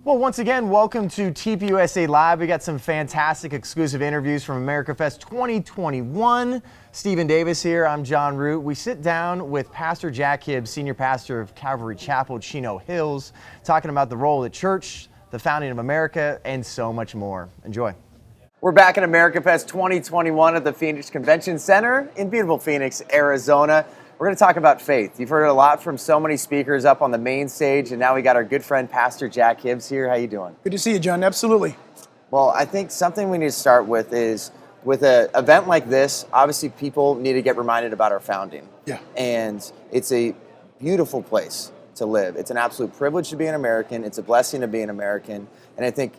Well, once again, welcome to TPUSA Live. We got some fantastic exclusive interviews from AmericaFest 2021. Stephen Davis here. I'm John Root. We sit down with Pastor Jack Hibbs, Senior Pastor of Calvary Chapel, Chino Hills, talking about the role of the church, the founding of America, and so much more. Enjoy. We're back at AmericaFest 2021 at the Phoenix Convention Center in beautiful Phoenix, Arizona. We're going to talk about faith. You've heard it a lot from so many speakers up on the main stage, and now we got our good friend Pastor Jack Hibbs here. How you doing? Good to see you, John. Absolutely. Well, I think something we need to start with is, with an event like this, obviously people need to get reminded about our founding. Yeah. And it's a beautiful place to live. It's an absolute privilege to be an American. It's a blessing to be an American. And I think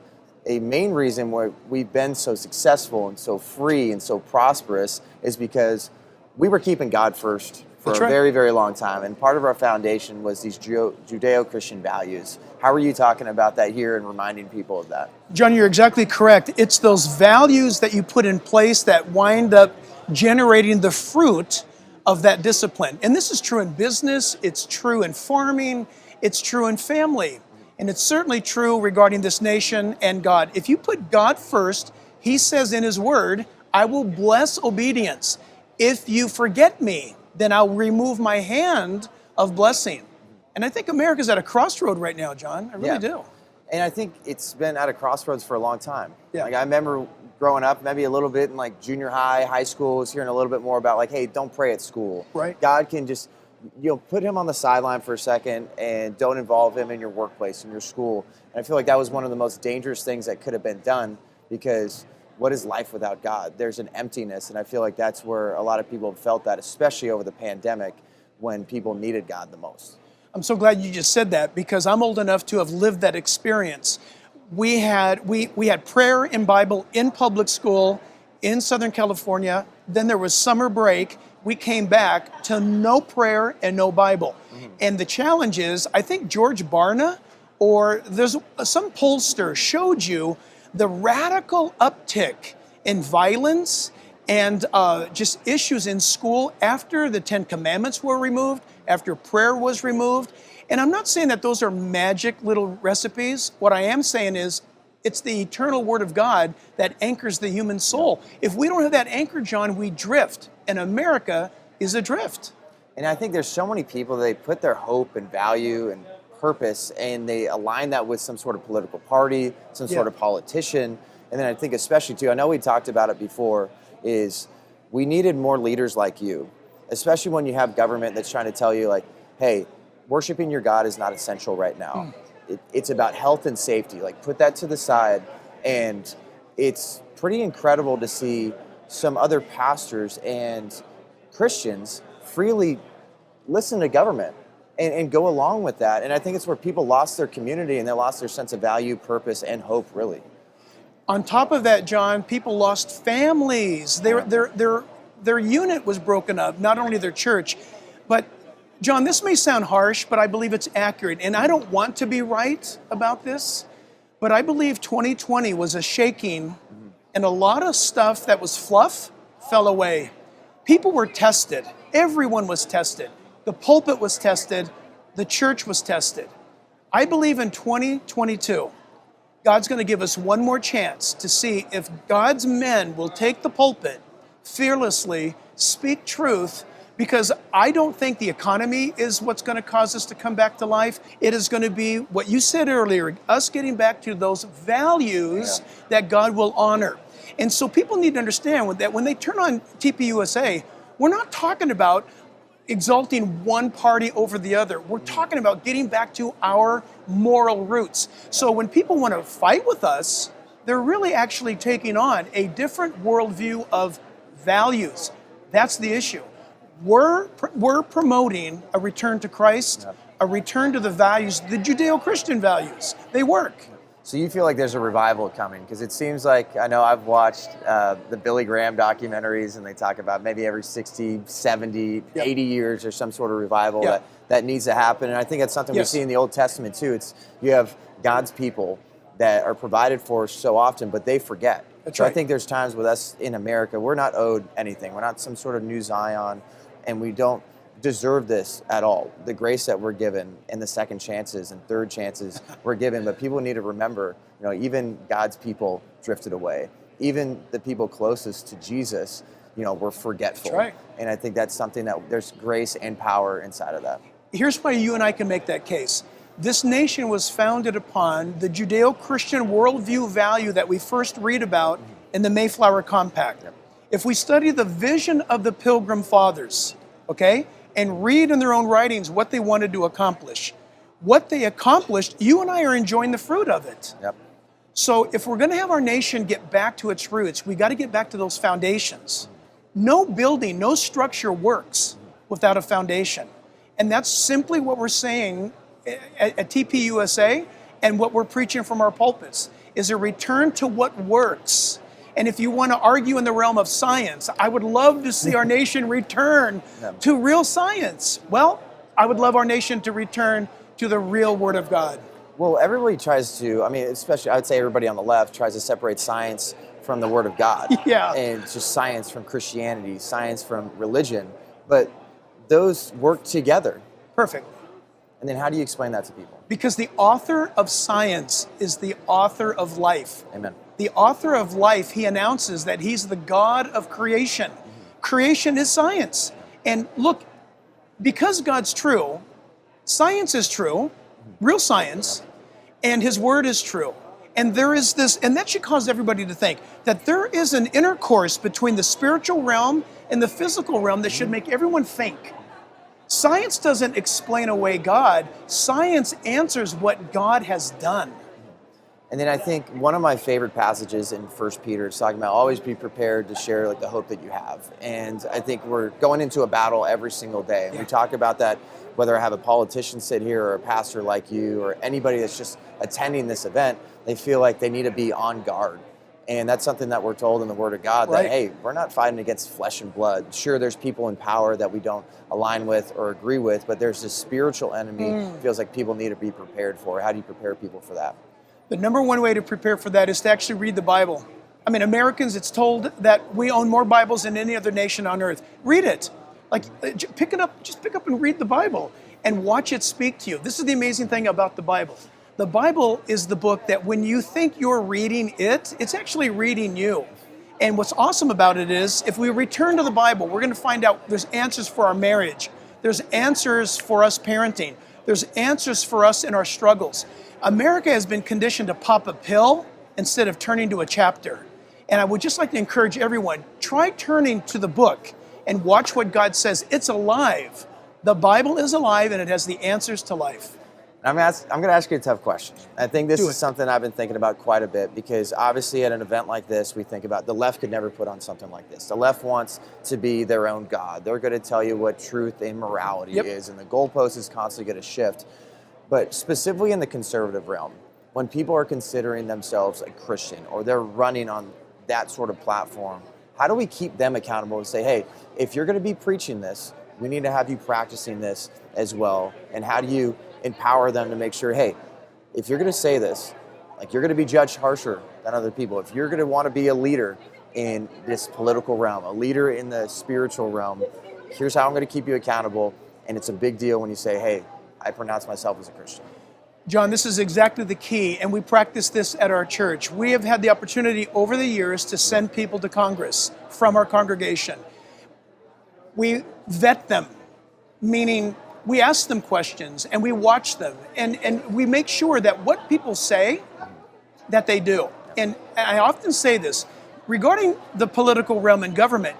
a main reason why we've been so successful and so free and so prosperous is because we were keeping God first for a very, very long time. And part of our foundation was these Judeo-Christian values. How are you talking about that here and reminding people of that? John, you're exactly correct. It's those values that you put in place that wind up generating the fruit of that discipline. And this is true in business, it's true in farming, it's true in family. And it's certainly true regarding this nation and God. If you put God first, He says in His Word, I will bless obedience. If you forget me, then I'll remove my hand of blessing. And I think America's at a crossroad right now, John. I really do. And I think it's been at a crossroads for a long time. Yeah. Like I remember growing up, maybe a little bit in like junior high, high school, was hearing a little bit more about like, hey, don't pray at school. Right. God can just, put Him on the sideline for a second and don't involve Him in your workplace, in your school. And I feel like that was one of the most dangerous things that could have been done, because what is life without God? There's an emptiness, and I feel like that's where a lot of people have felt that, especially over the pandemic when people needed God the most. I'm so glad you just said that, because I'm old enough to have lived that experience. We had prayer and Bible in public school in Southern California. Then there was summer break. We came back to no prayer and no Bible. And the challenge is, I think George Barna or there's some pollster showed you the radical uptick in violence and just issues in school after the 10 Commandments were removed, after prayer was removed. And I'm not saying that those are magic little recipes. What I am saying is it's the eternal Word of God that anchors the human soul. If we don't have that anchor, John, we drift. And America is adrift. And I think there's so many people, they put their hope and value and purpose, and they align that with some sort of political party, some sort of politician. And then I think especially too, I know we talked about it before, is we needed more leaders like you, especially when you have government that's trying to tell you like, hey, worshiping your God is not essential right now. It's about health and safety. Like, put that to the side. And it's pretty incredible to see some other pastors and Christians freely listen to government and go along with that. And I think it's where people lost their community and they lost their sense of value, purpose, and hope, really. On top of that, John, people lost families. Their unit was broken up, not only their church. But, John, this may sound harsh, but I believe it's accurate. And I don't want to be right about this, but I believe 2020 was a shaking, and a lot of stuff that was fluff fell away. People were tested. Everyone was tested. The pulpit was tested. The church was tested. I believe in 2022, God's going to give us one more chance to see if God's men will take the pulpit fearlessly, speak truth, because I don't think the economy is what's going to cause us to come back to life. It is going to be what you said earlier, us getting back to those values that God will honor. And so people need to understand that when they turn on TPUSA, we're not talking about exalting one party over the other. We're talking about getting back to our moral roots. So when people want to fight with us, they're really actually taking on a different worldview of values. That's the issue. We're promoting a return to Christ, a return to the values, the Judeo-Christian values. They work. So you feel like there's a revival coming? Because it seems like, I know I've watched the Billy Graham documentaries, and they talk about maybe every 60, 70, 80 years there's some sort of revival that needs to happen. And I think that's something we see in the Old Testament too. It's, you have God's people that are provided for so often, but they forget. That's right. I think there's times with us in America, we're not owed anything. We're not some sort of new Zion, and we don't deserve this at all. The grace that we're given and the second chances and third chances we're given, but people need to remember, even God's people drifted away. Even the people closest to Jesus, were forgetful. That's right. And I think that's something that there's grace and power inside of that. Here's why you and I can make that case. This nation was founded upon the Judeo-Christian worldview value that we first read about in the Mayflower Compact. Yep. If we study the vision of the Pilgrim Fathers, okay, and read in their own writings what they wanted to accomplish, what they accomplished, you and I are enjoying the fruit of it. Yep. So if we're going to have our nation get back to its roots, we got to get back to those foundations. No building, no structure works without a foundation. And that's simply what we're saying at TPUSA, and what we're preaching from our pulpits is a return to what works. And if you want to argue in the realm of science, I would love to see our nation return to real science. Well, I would love our nation to return to the real Word of God. Well, everybody tries to, especially I would say everybody on the left tries to separate science from the Word of God. Yeah. And just science from Christianity, science from religion. But those work together. Perfect. And then how do you explain that to people? Because the author of science is the author of life. Amen. The author of life, he announces that he's the God of creation. Creation is science. And look, because God's true, science is true, real science, and his word is true. And there is this, and that should cause everybody to think that there is an intercourse between the spiritual realm and the physical realm that should make everyone think. Science doesn't explain away God. Science answers what God has done. And then I think one of my favorite passages in 1 Peter is talking about always be prepared to share the hope that you have. And I think we're going into a battle every single day. And we talk about that, whether I have a politician sit here or a pastor like you or anybody that's just attending this event, they feel like they need to be on guard. And that's something that we're told in the Word of God that, hey, we're not fighting against flesh and blood. Sure, there's people in power that we don't align with or agree with, but there's this spiritual enemy feels like people need to be prepared for. How do you prepare people for that? The number one way to prepare for that is to actually read the Bible. Americans, it's told that we own more Bibles than any other nation on earth. Read it. Pick it up, just pick up and read the Bible and watch it speak to you. This is the amazing thing about the Bible. The Bible is the book that when you think you're reading it, it's actually reading you. And what's awesome about it is if we return to the Bible, we're going to find out there's answers for our marriage. There's answers for us parenting. There's answers for us in our struggles. America has been conditioned to pop a pill instead of turning to a chapter. And I would just like to encourage everyone, try turning to the book and watch what God says. It's alive. The Bible is alive and it has the answers to life. I'm going to ask you a tough question. I think this is something I've been thinking about quite a bit because obviously at an event like this, we think about the left could never put on something like this. The left wants to be their own God. They're going to tell you what truth and morality is, and the goalpost is constantly going to shift. But specifically in the conservative realm, when people are considering themselves a Christian or they're running on that sort of platform, how do we keep them accountable and say, hey, if you're going to be preaching this, we need to have you practicing this as well? And how do you empower them to make sure, hey, if you're going to say this, you're going to be judged harsher than other people. If you're going to want to be a leader in this political realm, a leader in the spiritual realm, here's how I'm going to keep you accountable. And it's a big deal when you say, hey, I pronounce myself as a Christian. John, this is exactly the key, and we practice this at our church. We have had the opportunity over the years to send people to Congress from our congregation. We vet them, meaning we ask them questions and we watch them and we make sure that what people say, that they do. And I often say this, regarding the political realm and government,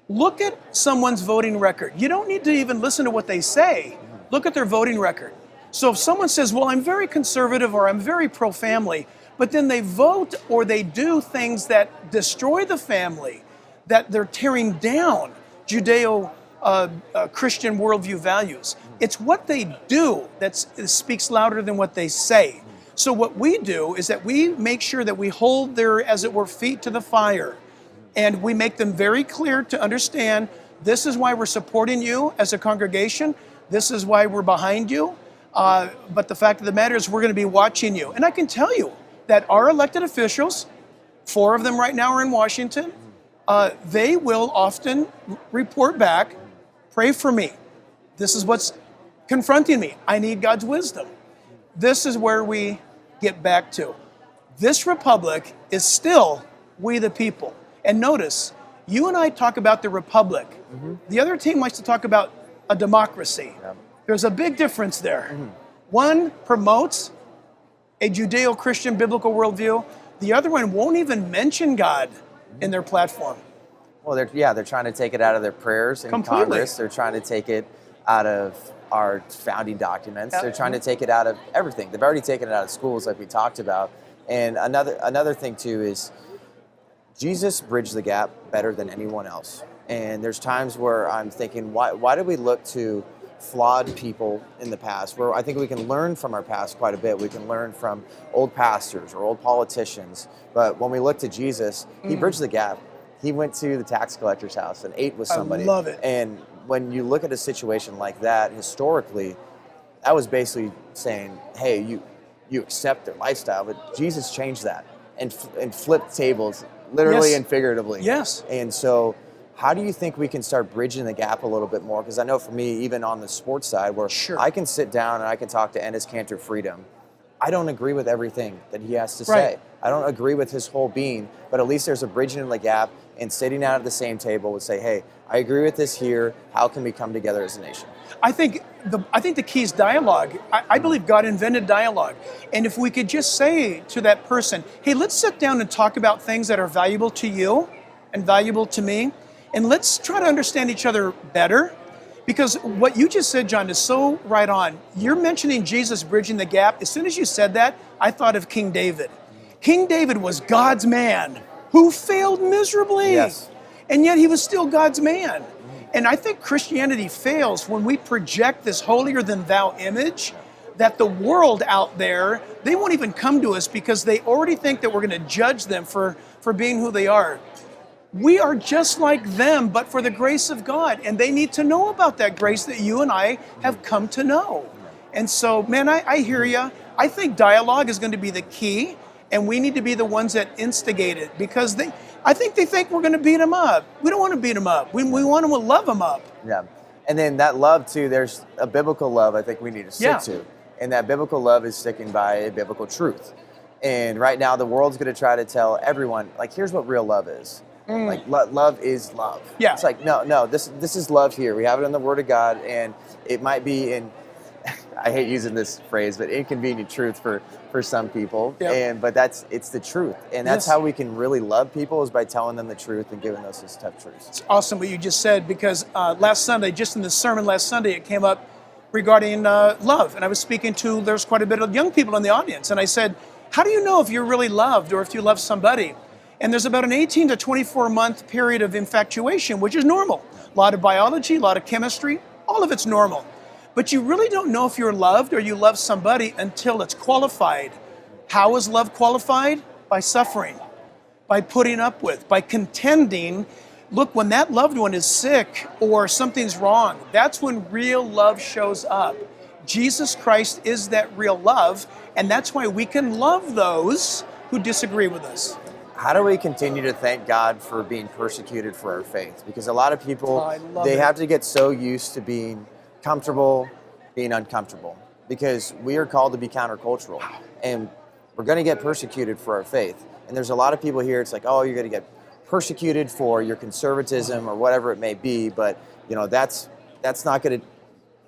look at someone's voting record. You don't need to even listen to what they say. Look at their voting record. So if someone says, well, I'm very conservative or I'm very pro-family, but then they vote or they do things that destroy the family, that they're tearing down Judeo-Christian worldview values. It's what they do that speaks louder than what they say. So what we do is that we make sure that we hold their, as it were, feet to the fire. And we make them very clear to understand, this is why we're supporting you as a congregation. This is why we're behind you. But the fact of the matter is we're going to be watching you. And I can tell you that our elected officials, 4 of them right now are in Washington, they will often report back, pray for me. This is what's confronting me. I need God's wisdom. This is where we get back to. This republic is still we the people. And notice, you and I talk about the republic. The other team likes to talk about a democracy. There's a big difference there. One promotes a Judeo-Christian biblical worldview. The other one won't even mention God in their platform. Well, they're trying to take it out of their prayers in Congress. They're trying to take it out of our founding documents. They're trying to take it out of everything. They've already taken it out of schools, like we talked about. And another thing too is Jesus bridged the gap better than anyone else. And there's times where I'm thinking, why do we look to flawed people in the past, where I think we can learn from our past quite a bit. We can learn from old pastors or old politicians. But when we look to Jesus, he bridged the gap. He went to the tax collector's house and ate with somebody. I love it. And when you look at a situation like that, historically, that was basically saying, hey, you accept their lifestyle. But Jesus changed that and flipped tables, literally and figuratively. Yes. And so how do you think we can start bridging the gap a little bit more? Because I know for me, even on the sports side, where I can sit down and I can talk to Enes Kanter Freedom, I don't agree with everything that he has to say. I don't agree with his whole being, but at least there's a bridging in the gap, and sitting down at the same table would say, hey, I agree with this here. How can we come together as a nation? I think the key is dialogue. I believe God invented dialogue. And if we could just say to that person, hey, let's sit down and talk about things that are valuable to you and valuable to me. And let's try to understand each other better, because what you just said, John, is so right on. You're mentioning Jesus bridging the gap. As soon as you said that, I thought of King David. King David was God's man who failed miserably. Yes. And yet he was still God's man. And I think Christianity fails when we project this holier than thou image that the world out there, they won't even come to us because they already think that we're going to judge them for being who they are. We are just like them, but for the grace of God. And they need to know about that grace that you and I have come to know. And so, man, I hear you. I think dialogue is going to be the key, and we need to be the ones that instigate it, because I think they think we're going to beat them up. We don't want to beat them up. We want to love them up. Yeah. And then that love, too, there's a biblical love I think we need to stick to. And that biblical love is sticking by a biblical truth. And right now, the world's going to try to tell everyone, like, here's what real love is. Like, love is love. Yeah. It's like, no, this is love here. We have it in the Word of God, and it might be in, I hate using this phrase, but inconvenient truth for some people. Yep. But it's the truth. And that's how we can really love people, is by telling them the truth and giving us this tough truth. It's awesome what you just said, because last Sunday, just in the sermon last Sunday, it came up regarding love. And I was speaking to, there's quite a bit of young people in the audience. And I said, how do you know if you're really loved or if you love somebody? And there's about an 18 to 24 month period of infatuation, which is normal. A lot of biology, a lot of chemistry, all of it's normal. But you really don't know if you're loved or you love somebody until it's qualified. How is love qualified? By suffering, by putting up with, by contending. Look, when that loved one is sick or something's wrong, that's when real love shows up. Jesus Christ is that real love, and that's why we can love those who disagree with us. How do we continue to thank God for being persecuted for our faith? Because a lot of people, they have to get so used to being comfortable, being uncomfortable, because we are called to be countercultural, and we're going to get persecuted for our faith. And there's a lot of people here, it's like, oh, you're going to get persecuted for your conservatism or whatever it may be, but that's not going to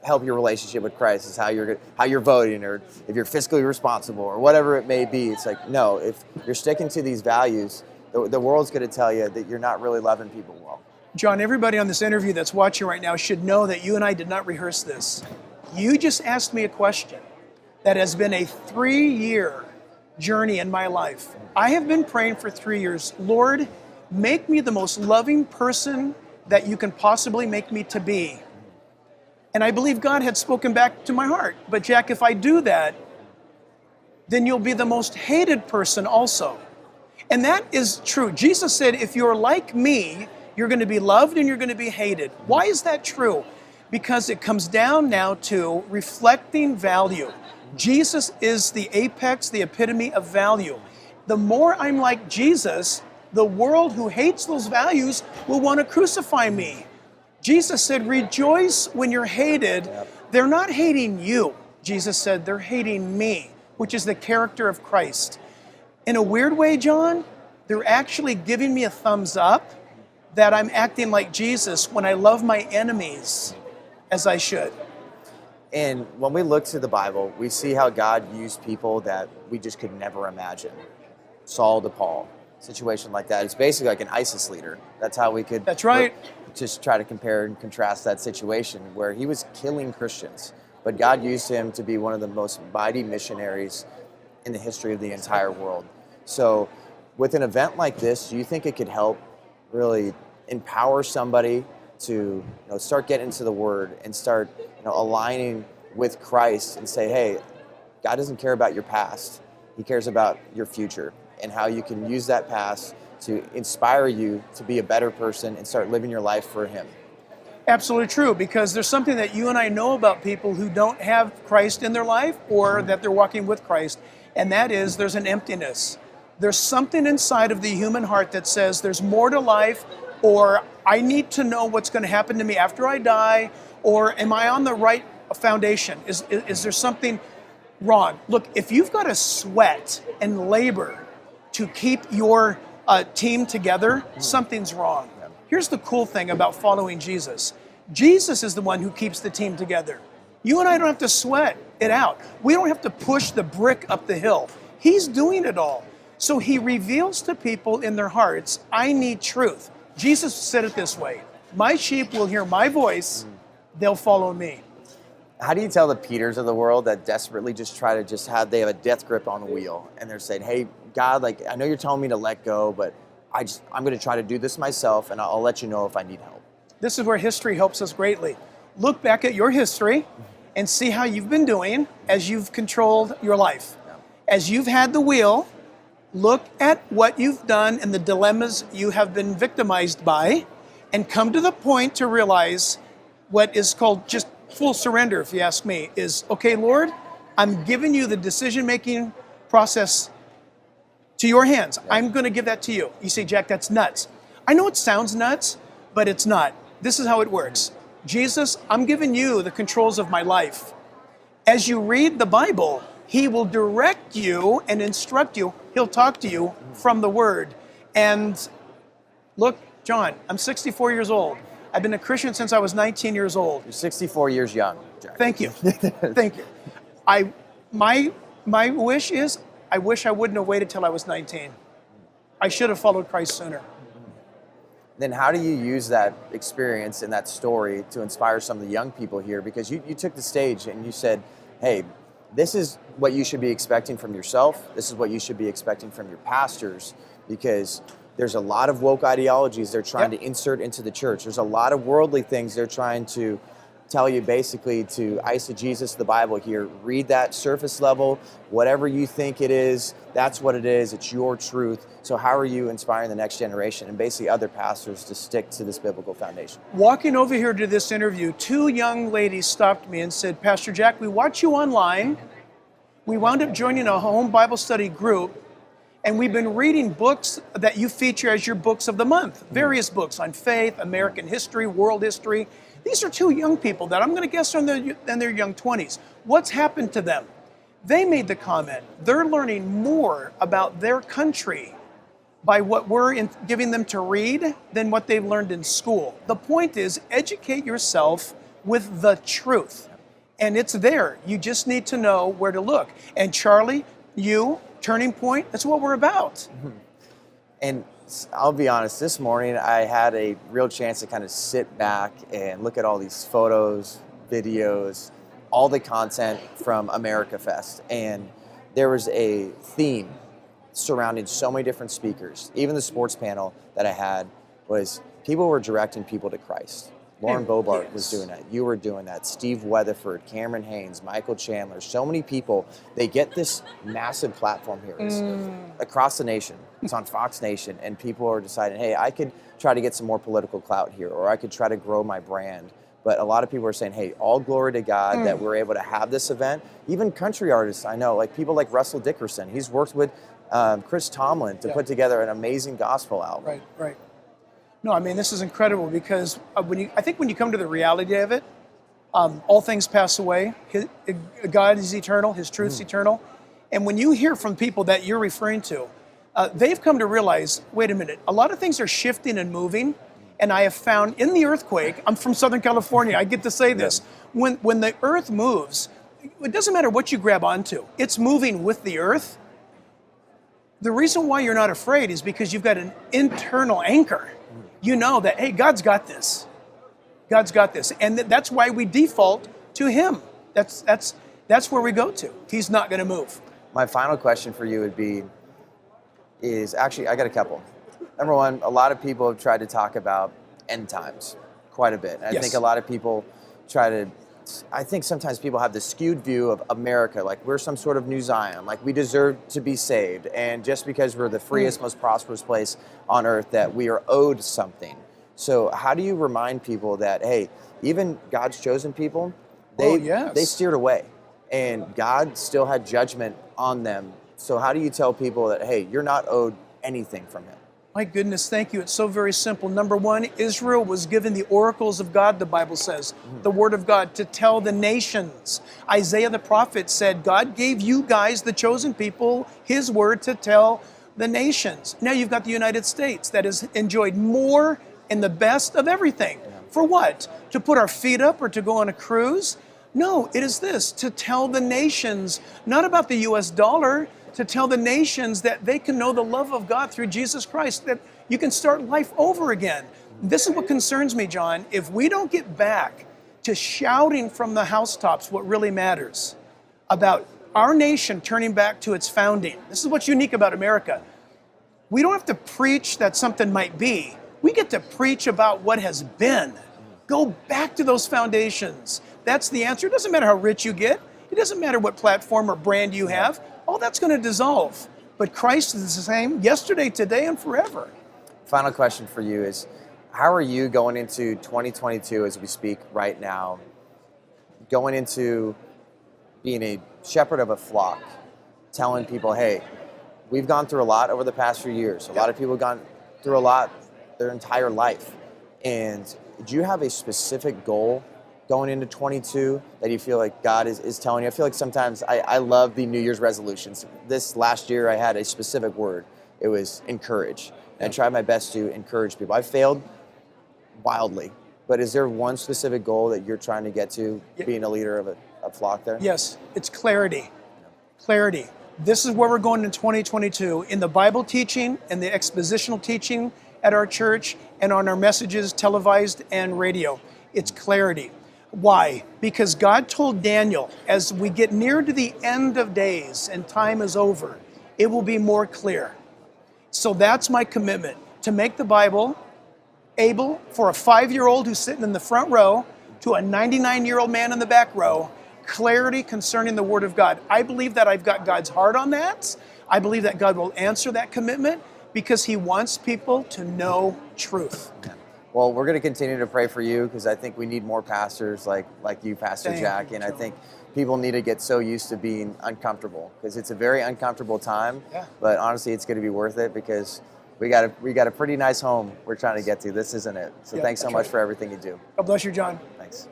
help your relationship with Christ, is how you're voting, or if you're fiscally responsible or whatever it may be. It's like, no, if you're sticking to these values, the world's going to tell you that you're not really loving people well. John, everybody on this interview that's watching right now should know that you and I did not rehearse this. You just asked me a question that has been a 3-year journey in my life. I have been praying for 3 years. Lord, make me the most loving person that you can possibly make me to be. And I believe God had spoken back to my heart. But Jack, if I do that, then you'll be the most hated person also. And that is true. Jesus said, if you're like me, you're going to be loved and you're going to be hated. Why is that true? Because it comes down now to reflecting value. Jesus is the apex, the epitome of value. The more I'm like Jesus, the world who hates those values will want to crucify me. Jesus said, rejoice when you're hated. Yep. They're not hating you. Jesus said, they're hating me, which is the character of Christ. In a weird way, John, they're actually giving me a thumbs up that I'm acting like Jesus when I love my enemies as I should. And when we look to the Bible, we see how God used people that we just could never imagine. Saul to Paul, situation like that. It's basically like an ISIS leader. That's how we could. That's right. Just try to compare and contrast that situation where he was killing Christians, but God used him to be one of the most mighty missionaries in the history of the entire world. So with an event like this, do you think it could help really empower somebody to start getting into the Word and start aligning with Christ and say, hey, God doesn't care about your past. He cares about your future and how you can use that past to inspire you to be a better person and start living your life for Him. Absolutely true, because there's something that you and I know about people who don't have Christ in their life or that they're walking with Christ, and that is there's an emptiness. There's something inside of the human heart that says there's more to life, or I need to know what's going to happen to me after I die, or am I on the right foundation? Is there something wrong? Look, if you've got to sweat and labor to keep your team together, something's wrong. Here's the cool thing about following Jesus. Jesus is the one who keeps the team together. You and I don't have to sweat it out. We don't have to push the brick up the hill. He's doing it all. So he reveals to people in their hearts, I need truth. Jesus said it this way, my sheep will hear my voice, they'll follow me. How do you tell the Peters of the world that desperately just try to they have a death grip on the wheel and they're saying, hey, God, like I know you're telling me to let go, but I'm going to try to do this myself and I'll let you know if I need help. This is where history helps us greatly. Look back at your history and see how you've been doing as you've controlled your life. Yeah. As you've had the wheel, look at what you've done and the dilemmas you have been victimized by and come to the point to realize what is called just full surrender, if you ask me, is, okay, Lord, I'm giving you the decision-making process to your hands. Yeah. I'm going to give that to you. You say, Jack, that's nuts. I know it sounds nuts, but it's not. This is how it works. Jesus, I'm giving you the controls of my life. As you read the Bible, He will direct you and instruct you. He'll talk to you from the Word. And look, John, I'm 64 years old. I've been a Christian since I was 19 years old. You're 64 years young, Jack. Thank you. Thank you. My wish is, I wish I wouldn't have waited till I was 19. I should have followed Christ sooner. Then how do you use that experience and that story to inspire some of the young people here? Because you took the stage and you said, hey, this is what you should be expecting from yourself. This is what you should be expecting from your pastors, because there's a lot of woke ideologies they're trying to insert into the church. There's a lot of worldly things they're trying to tell you basically to eisegesis the Bible here. Read that surface level, whatever you think it is, that's what it is. It's your truth. So how are you inspiring the next generation and basically other pastors to stick to this biblical foundation? Walking over here to this interview, two young ladies stopped me and said, Pastor Jack, we watch you online. We wound up joining a home Bible study group, and we've been reading books that you feature as your books of the month. Various books on faith, American history, world history. These are two young people that I'm going to guess are in their young 20s. What's happened to them? They made the comment, they're learning more about their country by what we're giving them to read than what they've learned in school. The point is, educate yourself with the truth. And it's there. You just need to know where to look. And Charlie, you, Turning Point, that's what we're about. Mm-hmm. And I'll be honest, this morning I had a real chance to kind of sit back and look at all these photos, videos, all the content from AmericaFest. And there was a theme surrounding so many different speakers. Even the sports panel that I had was people were directing people to Christ. Lauren Bobart was doing that. You were doing that. Steve Weatherford, Cameron Haynes, Michael Chandler, so many people. They get this massive platform here. It's across the nation. It's on Fox Nation. And people are deciding, hey, I could try to get some more political clout here, or I could try to grow my brand. But a lot of people are saying, hey, all glory to God that we're able to have this event. Even country artists, I know, like people like Russell Dickerson. He's worked with Chris Tomlin to put together an amazing gospel album. Right. No, I mean, this is incredible because I think when you come to the reality of it, all things pass away. God is eternal. His truth's eternal. And when you hear from people that you're referring to, they've come to realize, wait a minute, a lot of things are shifting and moving. And I have found in the earthquake, I'm from Southern California, I get to say this, when the earth moves, it doesn't matter what you grab onto, it's moving with the earth. The reason why you're not afraid is because you've got an internal anchor. You know that, hey, God's got this. God's got this. And that's why we default to him. That's where we go to. He's not going to move. My final question for you would be, actually, I got a couple. Number one, a lot of people have tried to talk about end times quite a bit. And I think a lot of people I think sometimes people have this skewed view of America, like we're some sort of new Zion, like we deserve to be saved. And just because we're the freest, most prosperous place on earth, that we are owed something. So how do you remind people that, hey, even God's chosen people, they steered away and God still had judgment on them. So how do you tell people that, hey, you're not owed anything from him? My goodness, thank you. It's so very simple. Number one, Israel was given the oracles of God, the Bible says, the word of God, to tell the nations. Isaiah the prophet said, God gave you guys, the chosen people, his word to tell the nations. Now you've got the United States that has enjoyed more and the best of everything. For what? To put our feet up or to go on a cruise? No, it is this, to tell the nations, not about the US dollar, to tell the nations that they can know the love of God through Jesus Christ, that you can start life over again. This is what concerns me, John. If we don't get back to shouting from the housetops what really matters about our nation turning back to its founding, this is what's unique about America. We don't have to preach that something might be. We get to preach about what has been. Go back to those foundations. That's the answer. It doesn't matter how rich you get. It doesn't matter what platform or brand you have. All that's going to dissolve. But Christ is the same yesterday, today, and forever. Final question for you is, how are you going into 2022 as we speak right now, going into being a shepherd of a flock, telling people, hey, we've gone through a lot over the past few years. A lot of people have gone through a lot their entire life. And do you have a specific goal going into 22 that you feel like God is telling you? I feel like sometimes I love the New Year's resolutions. This last year I had a specific word. It was encourage. And I tried my best to encourage people. I failed wildly. But is there one specific goal that you're trying to get to, being a leader of a flock there? Yes, it's clarity. Clarity. This is where we're going in 2022. In the Bible teaching and the expositional teaching at our church and on our messages, televised and radio. It's clarity. Why? Because God told Daniel, as we get near to the end of days and time is over, it will be more clear. So that's my commitment, to make the Bible able for a 5-year-old who's sitting in the front row to a 99-year-old man in the back row, clarity concerning the Word of God. I believe that I've got God's heart on that. I believe that God will answer that commitment because he wants people to know truth. Well, we're going to continue to pray for you because I think we need more pastors like you, Pastor Jack. And I think people need to get so used to being uncomfortable because it's a very uncomfortable time. Yeah. But honestly, it's going to be worth it because we got a pretty nice home we're trying to get to. This isn't it. So thanks so much for everything you do. God bless you, John. Thanks.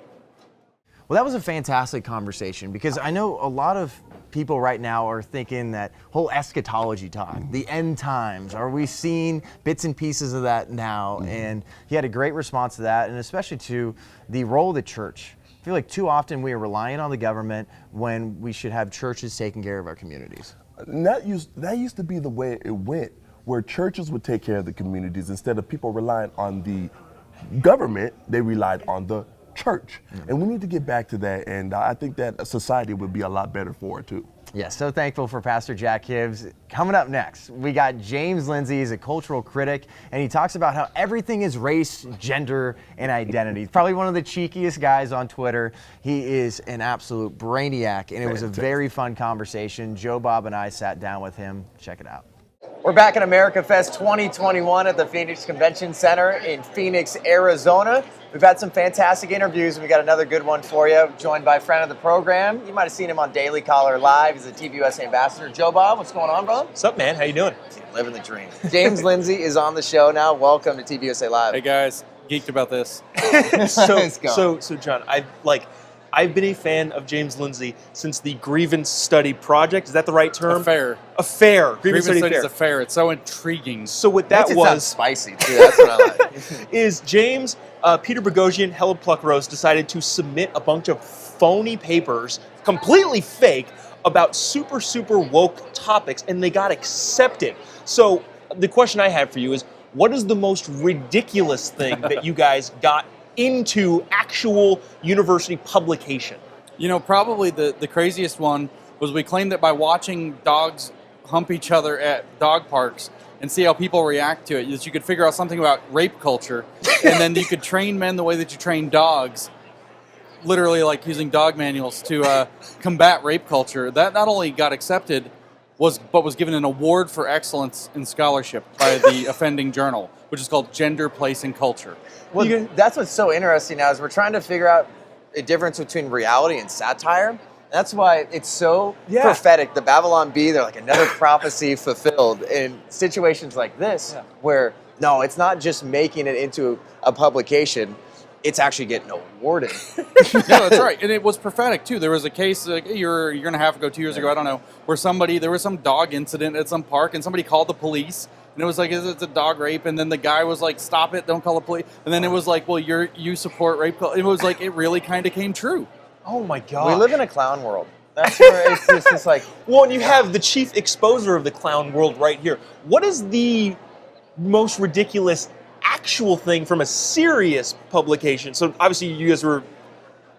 Well, that was a fantastic conversation because I know a lot of people right now are thinking that whole eschatology talk, the end times. Are we seeing bits and pieces of that now? And he had a great response to that, and especially to the role of the church. I feel like too often we are relying on the government when we should have churches taking care of our communities. That used to be the way it went, where churches would take care of the communities instead of people relying on the government. They relied on the church. And we need to get back to that, and I think that society would be a lot better for it too. Yeah, so thankful for Pastor Jack Hibbs. Coming up next, we got James Lindsay. He's a cultural critic, and he talks about how everything is race, gender, and identity. He's probably one of the cheekiest guys on Twitter. He is an absolute brainiac, and it was a very fun conversation. Joe, Bob, and I sat down with him. Check it out. We're back at AmericaFest 2021 at the Phoenix Convention Center in Phoenix, Arizona. We've had some fantastic interviews, and we got another good one for you. Joined by a friend of the program. You might have seen him on Daily Caller Live. He's a TPUSA ambassador. Joe Bob, what's going on, bro? What's up, man? How you doing? Living the dream. James Lindsay is on the show now. Welcome to TPUSA Live. Hey guys, geeked about this. Let's go. So John, I've been a fan of James Lindsay since the Grievance Study Project. Is that the right term? Affair. Grievance Study Studies Affair. Affair. It's so intriguing. So what Makes that it sound was spicy too. That's what I like. is James, Peter Boghossian, Helen Pluckrose decided to submit a bunch of phony papers, completely fake, about super woke topics, and they got accepted. So the question I have for you is, what is the most ridiculous thing that you guys got into actual university publication? You know, probably the craziest one was we claimed that by watching dogs hump each other at dog parks and see how people react to it, that you could figure out something about rape culture, and then you could train men the way that you train dogs, literally like using dog manuals to combat rape culture. That not only got accepted, but was given an award for excellence in scholarship by the offending journal, which is called Gender, Place, and Culture. Well, that's what's so interesting now is we're trying to figure out a difference between reality and satire. That's why it's so prophetic. The Babylon Bee, they're like another prophecy fulfilled in situations like this, where no, it's not just making it into a publication, it's actually getting awarded. Yeah, that's right. And it was prophetic, too. There was a case a year and a half ago, 2 years ago, I don't know, where there was some dog incident at some park, and somebody called the police. And it was like, it's a dog rape. And then the guy was like, stop it, don't call the police. And then it was like, well, you support rape. It was like, it really kind of came true. Oh my God. We live in a clown world. That's where it's just like... Well, and you have the chief exposer of the clown world right here. What is the most ridiculous actual thing from a serious publication? So obviously you guys were,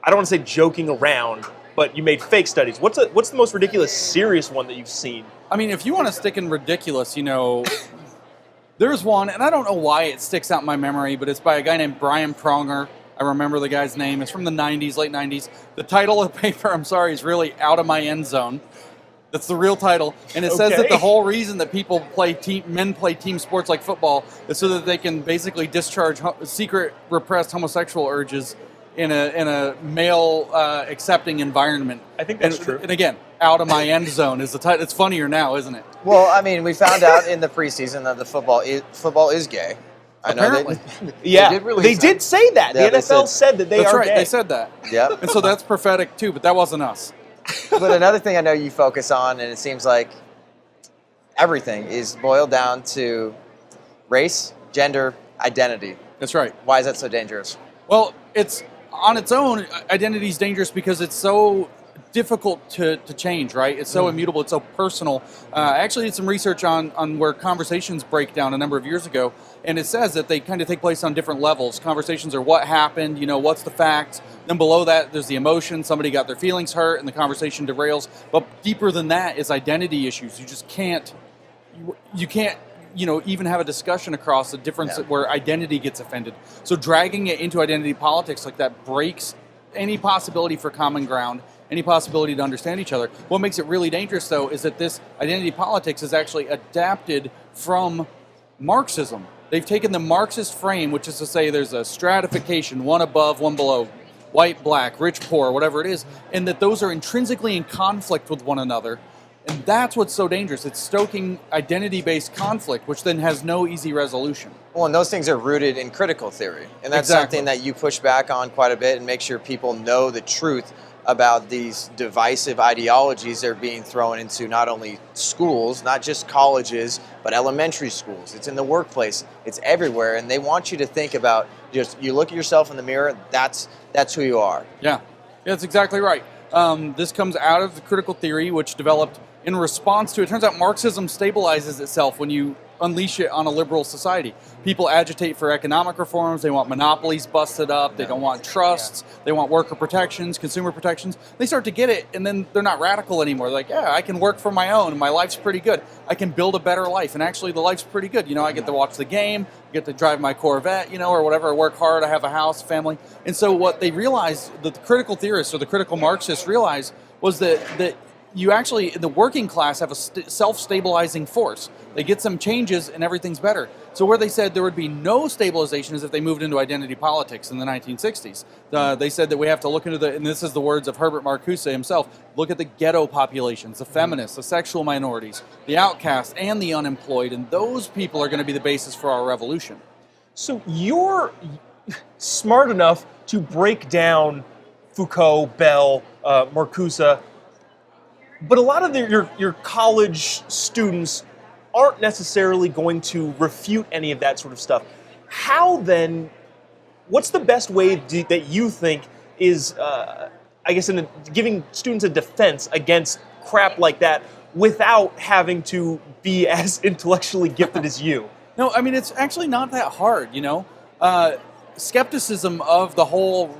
I don't want to say joking around, but you made fake studies. What's the most ridiculous serious one that you've seen? I mean, if you want to stick in ridiculous, you know, there's one, and I don't know why it sticks out in my memory, but it's by a guy named Brian Pronger. I remember the guy's name. It's from the 90s, late 90s. The title of the paper, I'm sorry, is really Out of My End Zone. That's the real title. And it says that the whole reason that men play team sports like football is so that they can basically discharge secret repressed homosexual urges in a male accepting environment. I think that's true. And again, Out of My End Zone is the title. It's funnier now, isn't it? Well, I mean, we found out in the preseason that the football is gay. I know Apparently. They did say that. Yeah, the NFL said that they That's are right. gay. They said that. Yep. And so that's prophetic too, but that wasn't us. But another thing I know you focus on, and it seems like everything is boiled down to race, gender, identity. That's right. Why is that so dangerous? Well, it's on its own, identity is dangerous because it's so difficult to change, right? It's so immutable, it's so personal. I actually did some research on where conversations break down a number of years ago, and it says that they kind of take place on different levels. Conversations are what happened, you know, what's the facts. Then below that, there's the emotion. Somebody got their feelings hurt, and the conversation derails. But deeper than that is identity issues. You just can't, you know, even have a discussion across a difference where identity gets offended. So dragging it into identity politics like that breaks any possibility for common ground, any possibility to understand each other. What makes it really dangerous, though, is that this identity politics is actually adapted from Marxism. They've taken the Marxist frame, which is to say there's a stratification, one above, one below, white, black, rich, poor, whatever it is, and that those are intrinsically in conflict with one another. And that's what's so dangerous. It's stoking identity-based conflict, which then has no easy resolution. Well, and those things are rooted in critical theory. And that's Exactly. something that you push back on quite a bit and make sure people know the truth about these divisive ideologies that are being thrown into not only schools, not just colleges, but elementary schools. It's in the workplace. It's everywhere. And they want you to think about, just you look at yourself in the mirror, that's who you are. Yeah, that's exactly right. This comes out of the critical theory, which developed in response to, it turns out Marxism stabilizes itself when you unleash it on a liberal society. People agitate for economic reforms. They want monopolies busted up. They don't want trusts. They want worker protections, consumer protections. They start to get it, and then they're not radical anymore. They're like, yeah, I can work for my own, and my life's pretty good. I can build a better life, and actually the life's pretty good. You know, I get to watch the game, I get to drive my Corvette, you know, or whatever. I work hard, I have a house, family. And so what they realized, that the critical theorists or the critical Marxists realized, was that you actually, the working class, have a self-stabilizing force. They get some changes and everything's better. So where they said there would be no stabilization is if they moved into identity politics in the 1960s. They said that we have to look into and this is the words of Herbert Marcuse himself, look at the ghetto populations, the feminists, the sexual minorities, the outcasts, and the unemployed, and those people are going to be the basis for our revolution. So you're smart enough to break down Foucault, Bell, Marcuse, but a lot of your college students aren't necessarily going to refute any of that sort of stuff. How then, what's the best way that you think is, I guess, in giving students a defense against crap like that without having to be as intellectually gifted as you? No, I mean, it's actually not that hard, you know. Skepticism of the whole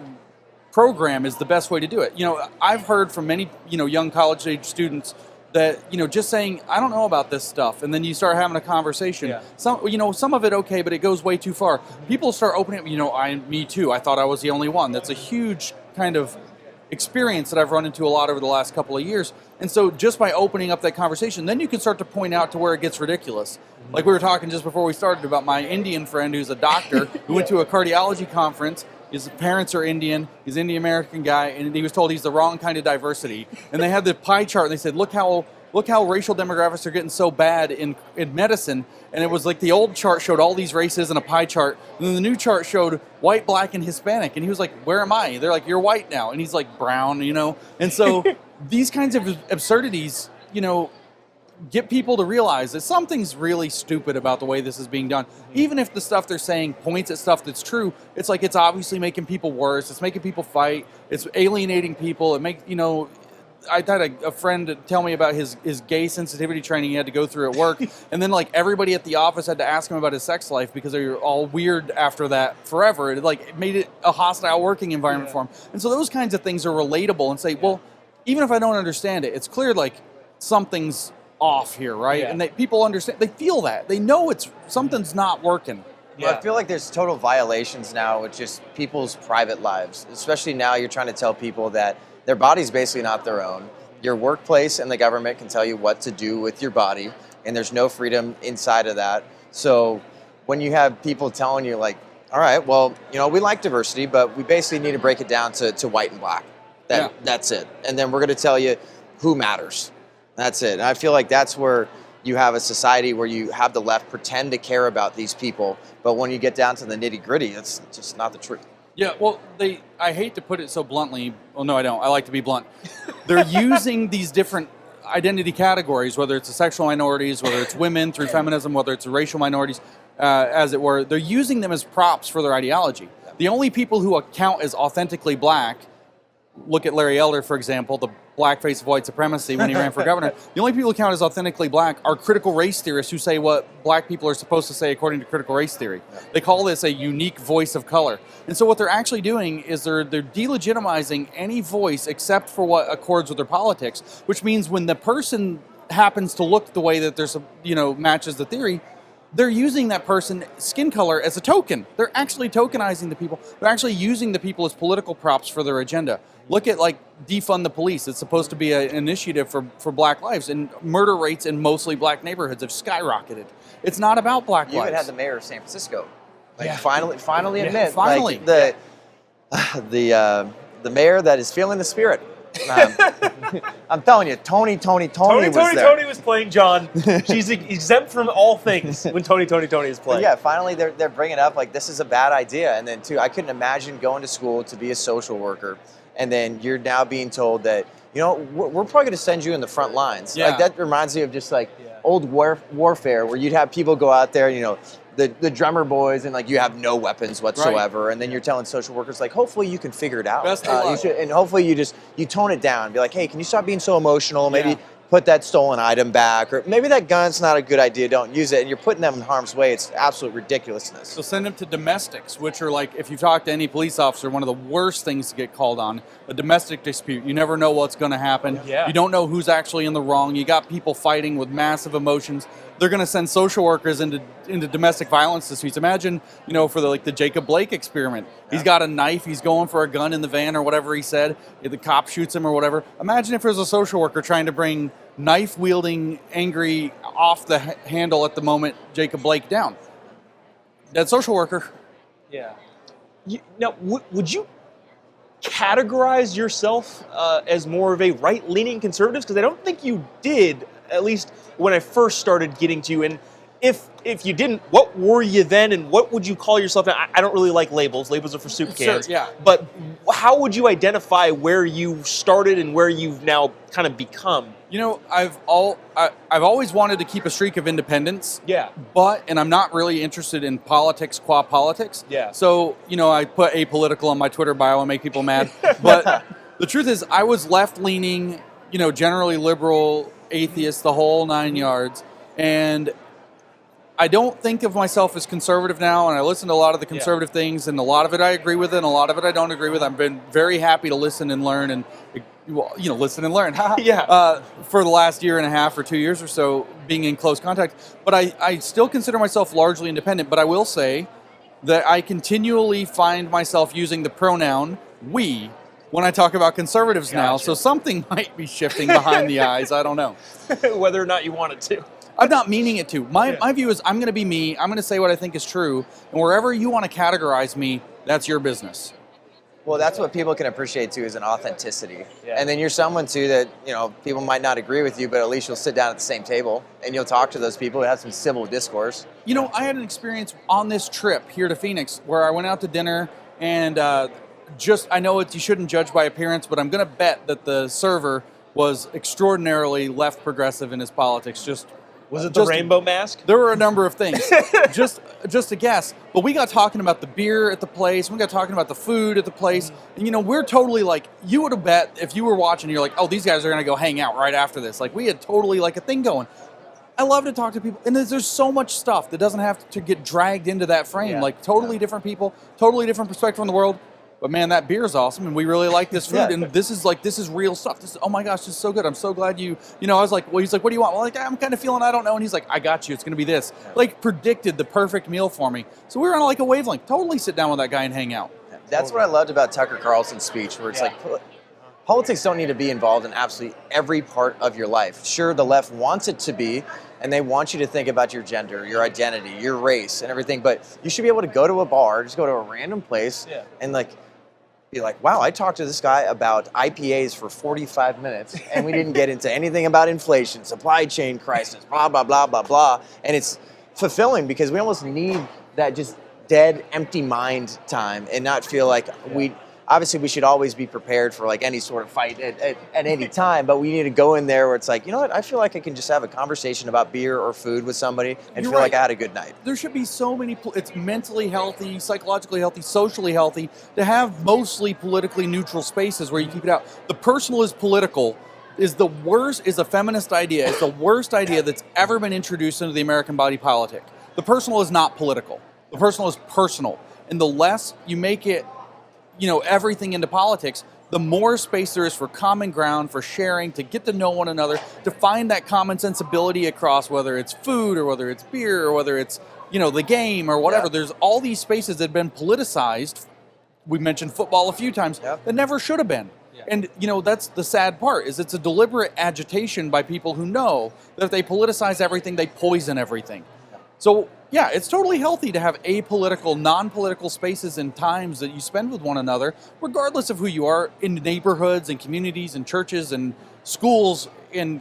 program is the best way to do it. You know, I've heard from many, young college-age students that, just saying, I don't know about this stuff, and then you start having a conversation. Yeah. Some of it okay, but it goes way too far. People start opening up, me too, I thought I was the only one. That's a huge kind of experience that I've run into a lot over the last couple of years. And so just by opening up that conversation, then you can start to point out to where it gets ridiculous. Like we were talking just before we started about my Indian friend who's a doctor who went to a cardiology conference. His parents are Indian. He's an Indian American guy, and he was told he's the wrong kind of diversity. And they had the pie chart, and they said, look how racial demographics are getting so bad in medicine. And it was like the old chart showed all these races in a pie chart, and then the new chart showed white, black, and Hispanic. And he was like, where am I? They're like, you're white now. And he's like, brown, And so these kinds of absurdities, get people to realize that something's really stupid about the way this is being done. Even if the stuff they're saying points at stuff that's true, it's like it's obviously making people worse. It's making people fight. It's alienating people. I had a friend tell me about his gay sensitivity training he had to go through at work, and then like everybody at the office had to ask him about his sex life because they were all weird after that forever. It made it a hostile working environment for him. And so those kinds of things are relatable and say, well, even if I don't understand it, it's clear like something's off here, right? Yeah. And people understand, they feel that. They know something's not working. Yeah. Well, I feel like there's total violations now with just people's private lives, especially now you're trying to tell people that their body's basically not their own. Your workplace and the government can tell you what to do with your body, and there's no freedom inside of that. So when you have people telling you like, all right, well, we like diversity, but we basically need to break it down to white and black. That's it. And then we're going to tell you who matters. That's it. And I feel like that's where you have a society where you have the left pretend to care about these people, but when you get down to the nitty-gritty, it's just not the truth. Yeah, well, I hate to put it so bluntly. Well, no, I don't. I like to be blunt. They're using these different identity categories, whether it's the sexual minorities, whether it's women through feminism, whether it's the racial minorities, as it were. They're using them as props for their ideology. The only people who count as authentically black, look at Larry Elder, for example, the blackface of white supremacy when he ran for governor. The only people who count as authentically black are critical race theorists who say what black people are supposed to say according to critical race theory. They call this a unique voice of color. And so what they're actually doing is they're delegitimizing any voice except for what accords with their politics, which means when the person happens to look the way that there's matches the theory, they're using that person's skin color as a token. They're actually tokenizing the people. They're actually using the people as political props for their agenda. Look at defund the police. It's supposed to be an initiative for black lives, and murder rates in mostly black neighborhoods have skyrocketed. It's not about black lives. You even had the mayor of San Francisco, finally admit, finally, the mayor that is feeling the spirit. I'm telling you, Tony was there. Tony was playing John. She's exempt from all things when Tony is playing. Yeah, finally they're bringing up this is a bad idea. And then too, I couldn't imagine going to school to be a social worker, and then you're now being told that we're probably going to send you in the front lines. Yeah. That reminds me of just old warfare where you'd have people go out there, the drummer boys, and you have no weapons whatsoever, right. And then you're telling social workers hopefully you can figure it out. Best of luck. And hopefully you tone it down. Be like, hey, can you stop being so emotional? Maybe put that stolen item back, or maybe that gun's not a good idea. Don't use it. And you're putting them in harm's way. It's absolute ridiculousness. So send them to domestics, which are if you talk to any police officer, one of the worst things to get called on. A domestic dispute. You never know what's going to happen. Yeah. You don't know who's actually in the wrong. You got people fighting with massive emotions. they're going to send social workers into domestic violence disputes. Imagine, for the Jacob Blake experiment. He's got a knife. He's going for a gun in the van or whatever he said. If the cop shoots him or whatever. Imagine if there's a social worker trying to bring knife-wielding, angry, off the handle at the moment Jacob Blake down. That social worker. Yeah. Now, would you categorize yourself as more of a right-leaning conservative? Because I don't think you did, at least when I first started getting to you. And if you didn't, what were you then, and what would you call yourself now? I don't really like labels. Labels are for soup cans. Sure, yeah. But how would you identify where you started and where you've now kind of become? I've always wanted to keep a streak of independence. Yeah. And I'm not really interested in politics qua politics. Yeah. So, I put apolitical on my Twitter bio and make people mad. But the truth is, I was left-leaning, generally liberal, atheist, the whole 9 yards. And I don't think of myself as conservative now, and I listen to a lot of the conservative things, and a lot of it I agree with, and a lot of it I don't agree with. I've been very happy to listen and learn, and listen and learn. For the last year and a half or 2 years or so, being in close contact. But I still consider myself largely independent. But I will say that I continually find myself using the pronoun we when I talk about conservatives now. So something might be shifting behind the eyes. I don't know. Whether or not you want it to. I'm not meaning it to. My view is I'm going to be me. I'm going to say what I think is true. And wherever you want to categorize me, that's your business. Well, that's what people can appreciate too, is an authenticity. Yeah. And then you're someone too that, people might not agree with you, but at least you'll sit down at the same table and you'll talk to those people, have some civil discourse. I had an experience on this trip here to Phoenix where I went out to dinner and I know you shouldn't judge by appearance, but I'm going to bet that the server was extraordinarily left progressive in his politics. Was it the rainbow mask? There were a number of things. just a guess. But we got talking about the beer at the place. We got talking about the food at the place. And, we're totally you would have bet if you were watching, you're like, oh, these guys are going to go hang out right after this. We had totally a thing going. I love to talk to people. And there's so much stuff that doesn't have to get dragged into that frame. Totally different people, totally different perspective on the world. But man, that beer is awesome, and we really like this food, and this is real stuff. Oh my gosh, this is so good. I'm so glad you. I was like, well, he's like, what do you want? Well, I'm kind of feeling I don't know, and he's like, I got you. It's going to be this. Predicted the perfect meal for me. So we were on a wavelength. Totally sit down with that guy and hang out. That's what I loved about Tucker Carlson's speech, where it's politics don't need to be involved in absolutely every part of your life. Sure, the left wants it to be, and they want you to think about your gender, your identity, your race, and everything. But you should be able to go to a bar, just go to a random place, and be like, wow, I talked to this guy about IPAs for 45 minutes and we didn't get into anything about inflation, supply chain crisis, blah, blah, blah, blah, blah. And it's fulfilling because we almost need that just dead, empty mind time and not feel like obviously we should always be prepared for any sort of fight at any time, but we need to go in there where it's you know what, I feel like I can just have a conversation about beer or food with somebody and feel like I had a good night. There should be so many, it's mentally healthy, psychologically healthy, socially healthy to have mostly politically neutral spaces where you keep it out. The personal is political is a feminist idea. It's the worst idea that's ever been introduced into the American body politic. The personal is not political. The personal is personal. And the less you make it everything into politics, the more space there is for common ground, for sharing, to get to know one another, to find that common sensibility across whether it's food or whether it's beer or whether it's, the game or whatever. There's all these spaces that have been politicized. We mentioned football a few times that never should have been. Yeah. And, that's the sad part is it's a deliberate agitation by people who know that if they politicize everything, they poison everything. So, it's totally healthy to have apolitical, non-political spaces and times that you spend with one another, regardless of who you are, in neighborhoods and communities and churches and schools and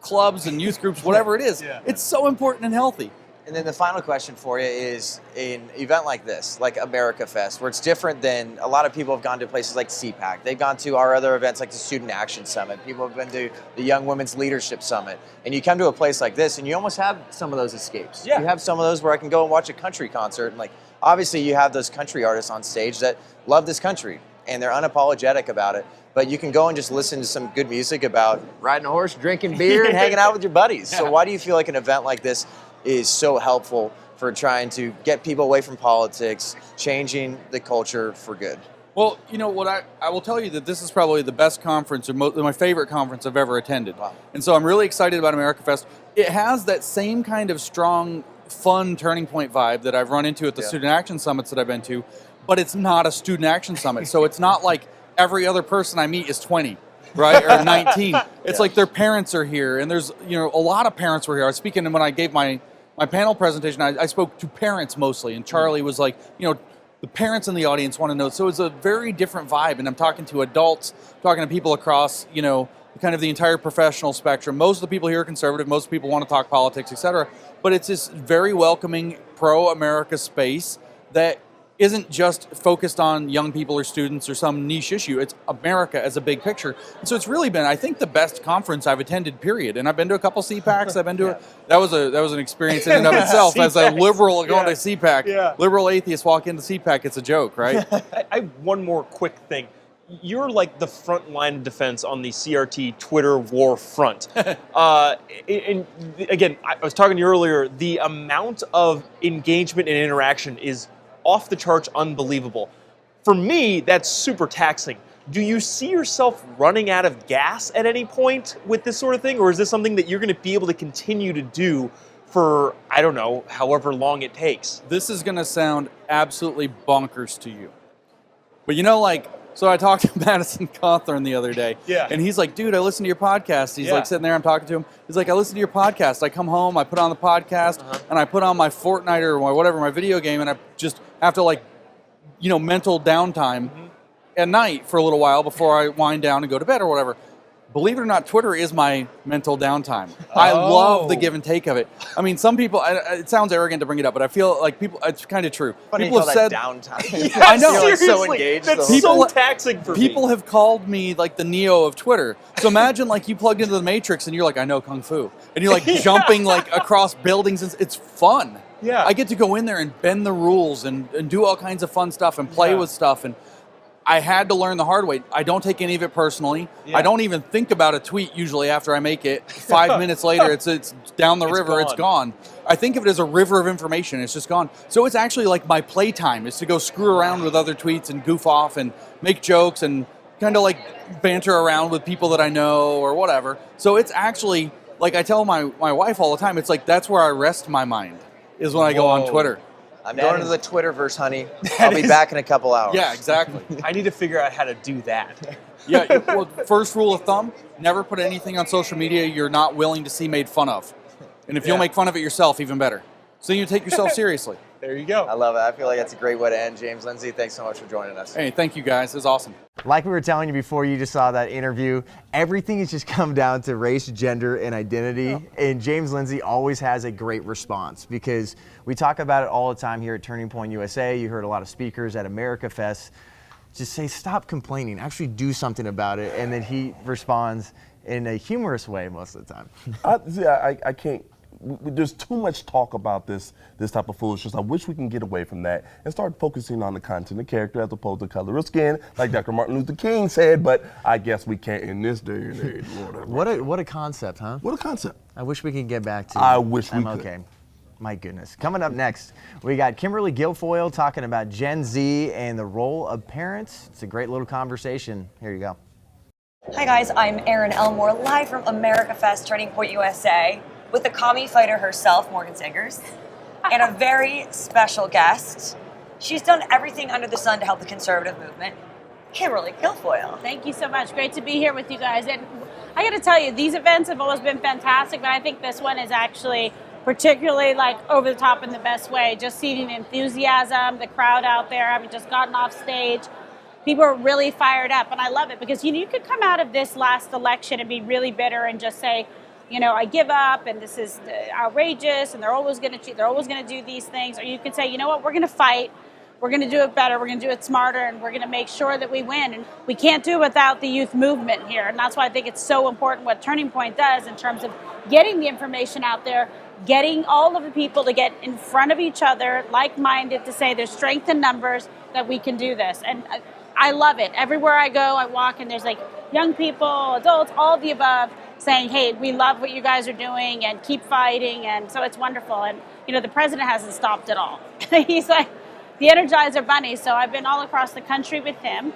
clubs and youth groups, whatever it is. It's so important and healthy. And then the final question for you is, in an event like this, like AmericaFest, where it's different than a lot of people have gone to places like CPAC. They've gone to our other events like the Student Action Summit. People have been to the Young Women's Leadership Summit. And you come to a place like this and you almost have some of those escapes. You have some of those where I can go and watch a country concert. And obviously you have those country artists on stage that love this country and they're unapologetic about it. But you can go and just listen to some good music about riding a horse, drinking beer, and hanging out with your buddies. So why do you feel like an event like this is so helpful for trying to get people away from politics, changing the culture for good? Well, you know what, I will tell you that this is probably the best conference, or my favorite conference I've ever attended. Wow. And so I'm really excited about AmericaFest. It has that same kind of strong, fun Turning Point vibe that I've run into at the Student Action Summits that I've been to, but it's not a Student Action Summit. So it's not like every other person I meet is 20. Right, or 19. It's like their parents are here, and there's a lot of parents were here. I was speaking, and when I gave my panel presentation, I spoke to parents mostly, and Charlie was like, the parents in the audience want to know. So it's a very different vibe, and I'm talking to adults, talking to people across, kind of the entire professional spectrum. Most of the people here are conservative. Most of the people want to talk politics, etc. But it's this very welcoming, pro-America space that isn't just focused on young people or students or some niche issue. It's America as a big picture. And so it's really been, I think, the best conference I've attended, period. And I've been to a couple CPACs. I've been to that was an experience in and of itself. As a liberal going to CPAC, liberal atheists walk into CPAC, it's a joke, right? I one more quick thing. You're like the front line of defense on the CRT Twitter war front. And again, I was talking to you earlier, the amount of engagement and interaction is off the charts unbelievable. For me, that's super taxing. Do you see yourself running out of gas at any point with this sort of thing? Or is this something that you're going to be able to continue to do for, I don't know, however long it takes? This is going to sound absolutely bonkers to you. But so I talked to Madison Cawthorn the other day. Yeah. And he's like, dude, I listen to your podcast. He's like sitting there, I'm talking to him. He's like, I listen to your podcast. I come home, I put on the podcast, and I put on my Fortnite or my video game, and I just have to mental downtime at night for a little while before I wind down and go to bed or whatever. Believe it or not, Twitter is my mental downtime. I love the give and take of it. I mean, some people, it sounds arrogant to bring it up, but I feel like it's kind of true. Funny people have said downtime. I know. You're so Seriously, engaged. that's the whole so taxing for people me. have called me like the Neo of Twitter. So imagine you plugged into the Matrix and you're like, I know Kung Fu. And you're jumping across buildings. It's fun. Yeah. I get to go in there and bend the rules and do all kinds of fun stuff and play with stuff. And I had to learn the hard way. I don't take any of it personally. Yeah. I don't even think about a tweet usually after I make it. 5 minutes later, it's down the river. It's gone. I think of it as a river of information. It's just gone. So it's actually like my playtime is to go screw around with other tweets and goof off and make jokes and kind of banter around with people that I know or whatever. So it's actually, I tell my wife all the time, it's that's where I rest my mind is when I go on Twitter. I'm going to the Twitterverse, honey. I'll be back in a couple hours. Yeah, exactly. I need to figure out how to do that. Yeah, well, first rule of thumb, never put anything on social media you're not willing to see made fun of. And if you'll make fun of it yourself, even better. So you take yourself seriously. There you go. I love it. I feel like that's a great way to end. James, Lindsay, thanks so much for joining us. Hey, thank you guys. It was awesome. Like we were telling you before you just saw that interview, everything has just come down to race, gender, and identity. And James Lindsay always has a great response because we talk about it all the time here at Turning Point USA. You heard a lot of speakers at AmericaFest just say, stop complaining, actually do something about it. And then he responds in a humorous way most of the time. I can't. There's too much talk about this type of foolishness. I wish we can get away from that and start focusing on the content and character as opposed to color of skin, like Dr. Martin Luther King said, but I guess we can't in this day and age. Lord, What a concept, huh? what a concept. I wish we could get back to I wish we could. okay. My goodness. Coming up next, we got Kimberly Guilfoyle talking about Gen Z and the role of parents. It's a great little conversation. Here you go. Hi guys, I'm Erin Elmore, live from AmericaFest Turning Point USA with the commie fighter herself, Morgan Sagers, and a very special guest. She's done everything under the sun to help the conservative movement, Kimberly Guilfoyle. Thank you so much. Great to be here with you guys. And I got to tell you, these events have always been fantastic, but I think this one is actually particularly over the top in the best way. Just seeing the enthusiasm, the crowd out there, having just gotten off stage. People are really fired up, and I love it because you could come out of this last election and be really bitter and just say, I give up, and this is outrageous, and they're always going to cheat. They're always going to do these things. Or you could say, you know what, we're going to fight. We're going to do it better. We're going to do it smarter, and we're going to make sure that we win. And we can't do it without the youth movement here, and that's why I think it's so important what Turning Point does in terms of getting the information out there, getting all of the people to get in front of each other, like-minded, to say there's strength in numbers, that we can do this. And I love it. Everywhere I go, I walk, and there's young people, adults, all of the above, saying, hey, we love what you guys are doing and keep fighting. And so it's wonderful. And, the president hasn't stopped at all. He's the Energizer Bunny. So I've been all across the country with him.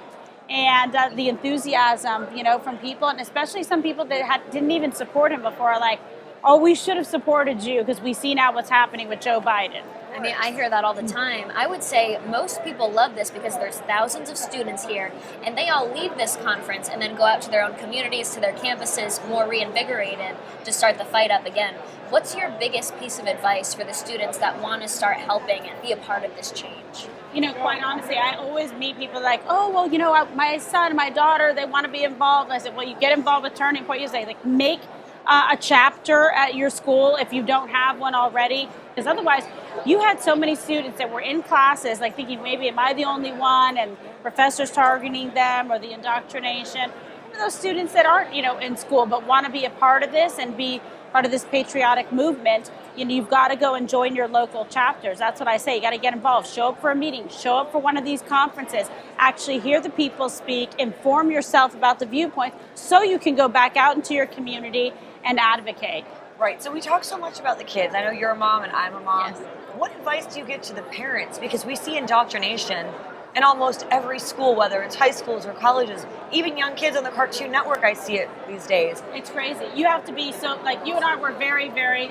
And the enthusiasm, from people, and especially some people that didn't even support him before, are like, oh, we should have supported you because we see now what's happening with Joe Biden. I mean, I hear that all the time. I would say most people love this because there's thousands of students here, and they all leave this conference and then go out to their own communities, to their campuses, more reinvigorated to start the fight up again. What's your biggest piece of advice for the students that want to start helping and be a part of this change? Quite honestly, I always meet people like, oh, well, my son, my daughter, they want to be involved. I said, well, you get involved with TurningPointUSA. Like, make a chapter at your school if you don't have one already, because otherwise you had so many students that were in classes like thinking, maybe am I the only one, and professors targeting them, or the indoctrination. Those students that aren't in school but want to be a part of this and be part of this patriotic movement, you've got to go and join your local chapters. That's what I say. You got to get involved. Show up for a meeting. Show up for one of these conferences. Actually hear the people speak. Inform yourself about the viewpoints so you can go back out into your community and advocate. Right. So we talk so much about the kids. I know you're a mom and I'm a mom. Yes. What advice do you give to the parents? Because we see indoctrination in almost every school, whether it's high schools or colleges, even young kids on the Cartoon Network. I see it these days. It's crazy. You have to be so, like, you and I were very, very,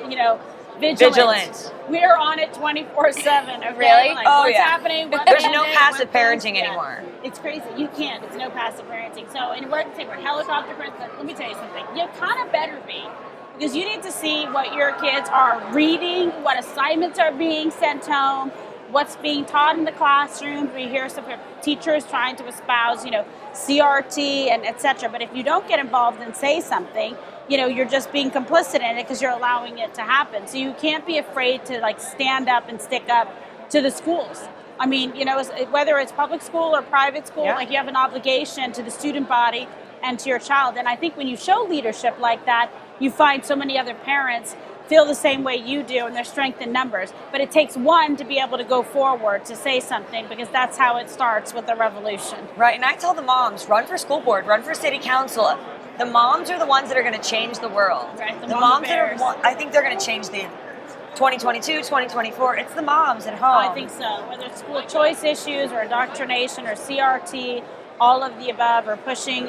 vigilant. We're on it 24/7. Okay? Really? Like, what's happening? There's no passive parenting anymore. It's crazy. You can't. It's no passive parenting. So, and we're helicopter parents. Let me tell you something. You kind of better be, because you need to see what your kids are reading, what assignments are being sent home, what's being taught in the classrooms. We hear some teachers trying to espouse, CRT and etc. But if you don't get involved and say something, you're just being complicit in it because you're allowing it to happen. So you can't be afraid to stand up and stick up to the schools. I mean, whether it's public school or private school, you have an obligation to the student body and to your child. And I think when you show leadership like that, you find so many other parents feel the same way you do, and there's strength in numbers. But it takes one to be able to go forward, to say something, because that's how it starts with the revolution. Right, and I tell the moms, run for school board, run for city council. The moms are the ones that are going to change the world. Right, the moms I think they're going to change the 2022, 2024. It's the moms at home. I think so. Whether it's school choice issues or indoctrination or CRT, all of the above, or pushing,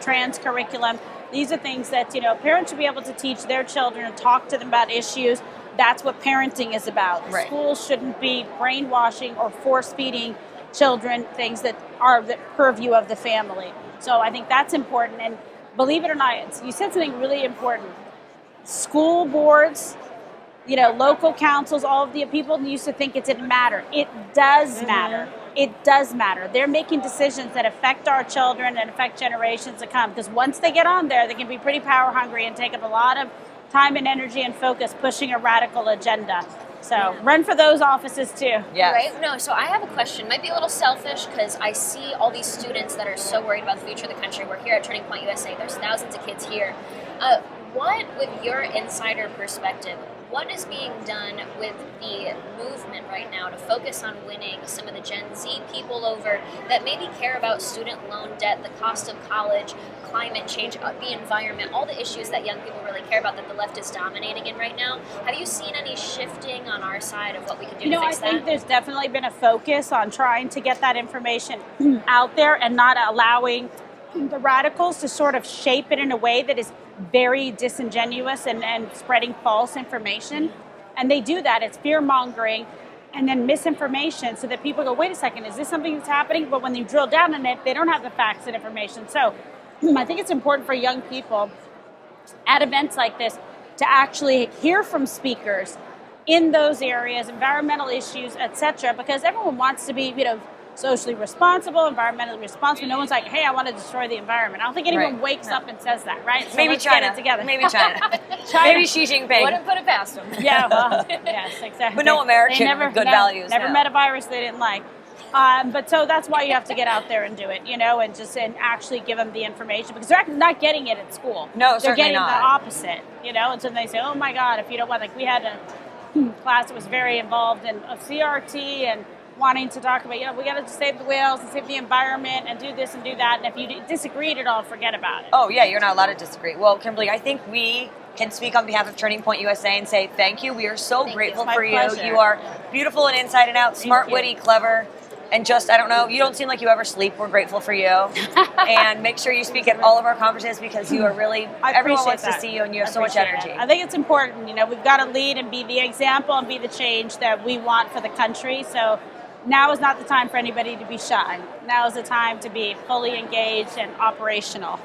trans curriculum. These are things that, parents should be able to teach their children and talk to them about issues. That's what parenting is about. Right. Schools shouldn't be brainwashing or force-feeding children things that are the purview of the family. So I think that's important. And believe it or not, you said something really important. School boards, local councils, all of the people used to think it didn't matter. It does matter. It does matter. They're making decisions that affect our children and affect generations to come. Because once they get on there, they can be pretty power hungry and take up a lot of time and energy and focus pushing a radical agenda. So run for those offices too. Yes. Right? No, so I have a question. Might be a little selfish because I see all these students that are so worried about the future of the country. We're here at Turning Point USA. There's thousands of kids here. What, with your insider perspective, what is being done with the movement right now to focus on winning some of the Gen Z people over that maybe care about student loan debt, the cost of college, climate change, the environment, all the issues that young people really care about that the left is dominating in right now? Have you seen any shifting on our side of what we can do to fix that? I think there's definitely been a focus on trying to get that information out there and not allowing the radicals to sort of shape it in a way that is very disingenuous and spreading false information. And they do that. It's fear-mongering and then misinformation so that people go, wait a second, is this something that's happening? But when you drill down on it, they don't have the facts and information. So I think it's important for young people at events like this to actually hear from speakers in those areas, environmental issues, etc., because everyone wants to be, socially responsible, environmentally responsible. No one's like, hey, I want to destroy the environment. I don't think anyone wakes up and says that, right? So maybe China. Get it together. Maybe China. Maybe Xi Jinping. Wouldn't put it past them. Yeah, well, yes, exactly. But no American with good values. Never met a virus they didn't like. But so that's why you have to get out there and do it, and actually give them the information, because they're not getting it at school. No, they're getting not. the opposite, and so they say, oh my God, if you don't want, like we had a class that was very involved in CRT and wanting to talk about, we got to save the whales and save the environment and do this and do that. And if you disagreed at all, forget about it. Oh, yeah, you're not allowed to disagree. Well, Kimberly, I think we can speak on behalf of Turning Point USA and say thank you. We are so grateful It's for my you. pleasure. You are beautiful and inside and out, smart, you. witty, clever, and just, I don't know, you don't seem like you ever sleep. We're grateful for you. And make sure you speak at all of our conferences because you are really, everyone wants to see you and you have so much energy. I think it's important. You know, we've got to lead and be the example and be the change that we want for the country. So now is not the time for anybody to be shy. Now is the time to be fully engaged and operational.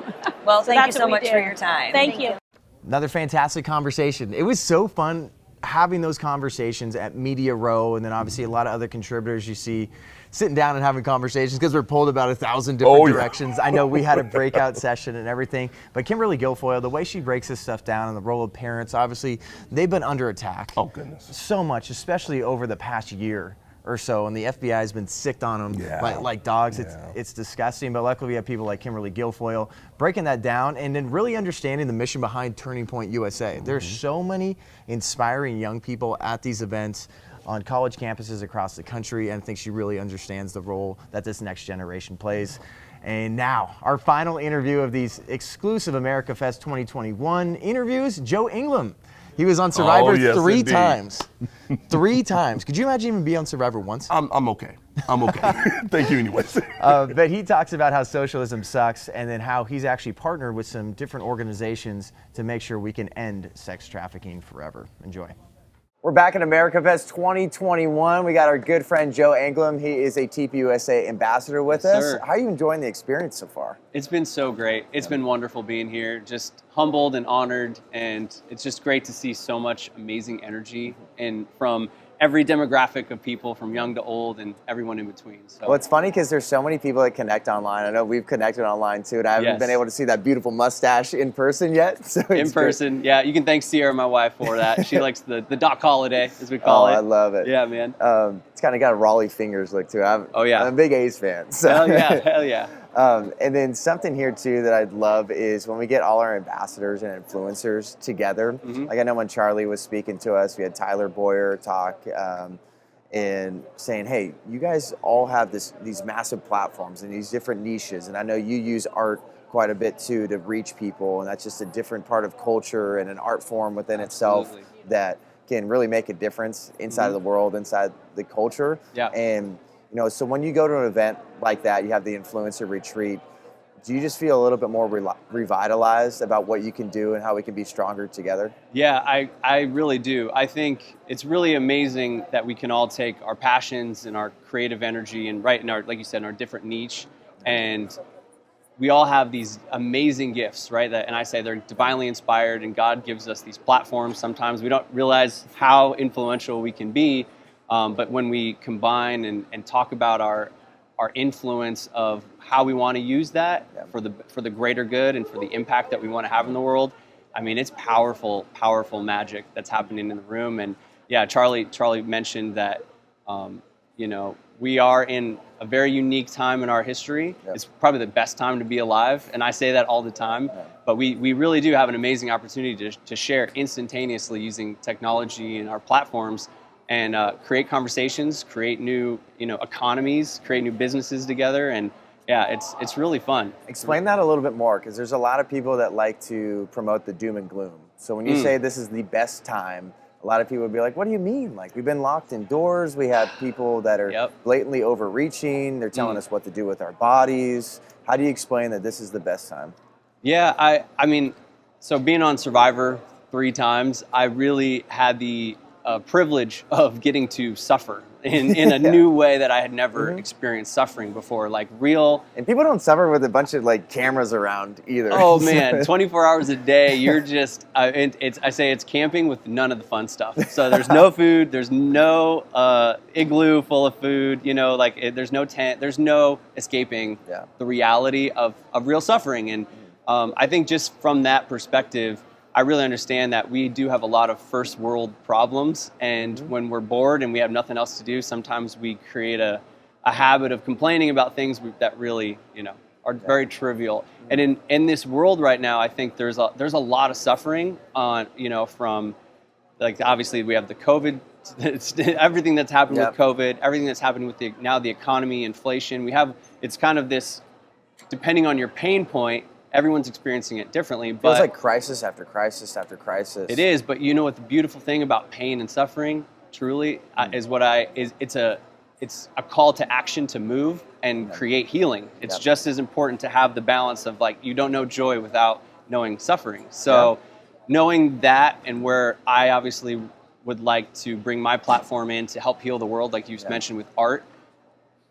Well, So thank you that's so what we much do. for your time. Thank you. Another fantastic conversation. It was so fun having those conversations at Media Row, and then obviously a lot of other contributors you see sitting down and having conversations because we're pulled about 1,000 different directions. I know we had a breakout session and everything, but Kimberly Guilfoyle, the way she breaks this stuff down and the role of parents, obviously they've been under attack. Oh, goodness. So much, especially over the past year or so, and the FBI has been sicked on them like dogs. It's disgusting, but luckily we have people like Kimberly Guilfoyle breaking that down and then really understanding the mission behind Turning Point USA. There's so many inspiring young people at these events on college campuses across the country, and I think she really understands the role that this next generation plays. And now, our final interview of these exclusive AmericaFest 2021 interviews, Joe Anglum. He was on Survivor three times. 3 times. Could you imagine even be on Survivor once? I'm okay. I'm okay. Thank you anyways. But he talks about how socialism sucks and then how he's actually partnered with some different organizations to make sure we can end sex trafficking forever. Enjoy. We're back at AmericaFest 2021. We got our good friend Joe Anglum. He is a TPUSA ambassador with us. Sir. How are you enjoying the experience so far? It's been so great. It's been wonderful being here. Just humbled and honored, and it's just great to see so much amazing energy and from every demographic of people, from young to old and everyone in between. So. Well, it's funny because there's so many people that connect online. I know we've connected online too, and I haven't been able to see that beautiful mustache in person yet. So in person, yeah. You can thank Sierra, my wife, for that. She likes the Doc Holiday, as we call it. I love it. Yeah, man. It's kind of got a Raleigh fingers look to it. I'm a big A's fan. So. Hell yeah, hell yeah. And then something here too that I'd love is when we get all our ambassadors and influencers together. Like I know when Charlie was speaking to us, we had Tyler Boyer talk and saying, hey, you guys all have these massive platforms and these different niches. And I know you use art quite a bit too to reach people, and that's just a different part of culture and an art form within itself that can really make a difference inside of the world, inside the culture. Yeah. And you know, so when you go to an event like that, you have the influencer retreat, do you just feel a little bit more revitalized about what you can do and how we can be stronger together? Yeah, I really do. I think it's really amazing that we can all take our passions and our creative energy and right in our, like you said, in our different niche, and we all have these amazing gifts, right? And I say they're divinely inspired, and God gives us these platforms. Sometimes we don't realize how influential we can be, but when we combine and talk about our influence of how we want to use that for the greater good and for the impact that we want to have in the world, I mean, it's powerful magic that's happening in the room. And yeah, Charlie mentioned that, we are in a very unique time in our history. It's probably the best time to be alive, and I say that all the time. But we really do have an amazing opportunity to share instantaneously using technology and our platforms, and create conversations, create new economies, create new businesses together, and yeah, it's really fun. Explain that a little bit more, because there's a lot of people that like to promote the doom and gloom. So when you say this is the best time, a lot of people would be like, what do you mean? Like, we've been locked indoors. We have people that are blatantly overreaching. They're telling us what to do with our bodies. How do you explain that this is the best time? Yeah, I mean, so being on Survivor 3 times, I really had the privilege of getting to suffer in a new way that I had never experienced suffering before, like real. And people don't suffer with a bunch of like cameras around either. Oh man, 24 hours a day, you're just, I say it's camping with none of the fun stuff. So there's no food, there's no igloo full of food, there's no tent, there's no escaping the reality of real suffering. And I think just from that perspective, I really understand that we do have a lot of first world problems, and when we're bored and we have nothing else to do, sometimes we create a habit of complaining about things that really, are very trivial. And in this world right now, I think there's a lot of suffering on, from, like, obviously we have the COVID, everything that's happened with COVID, everything that's happening with the economy, inflation. It's kind of this, depending on your pain point, everyone's experiencing it differently. Feels But like crisis after crisis after crisis. it is. But you know what the beautiful thing about pain and suffering truly it's a call to action to move and create healing. It's just as important to have the balance of like, you don't know joy without knowing suffering. So knowing that, and where I obviously would like to bring my platform in to help heal the world, like you mentioned with art.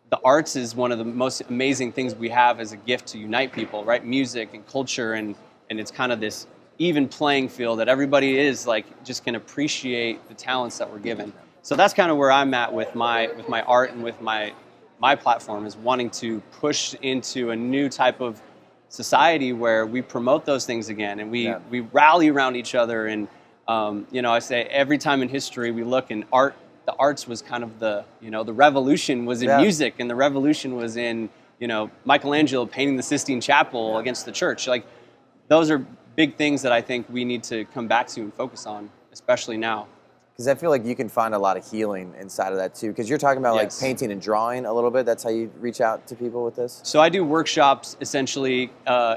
The arts is one of the most amazing things we have as a gift to unite people, right? Music and culture, and it's kind of this even playing field that everybody is like just can appreciate the talents that we're given. So that's kind of where I'm at with my art and with my platform, is wanting to push into a new type of society where we promote those things again, and we rally around each other. And I say every time in history we look, and the arts was kind of the revolution was in music, and the revolution was in Michelangelo painting the Sistine Chapel against the church. Like, those are big things that I think we need to come back to and focus on, especially now. Because I feel like you can find a lot of healing inside of that too. Because you're talking about like painting and drawing a little bit. That's how you reach out to people with this? So I do workshops essentially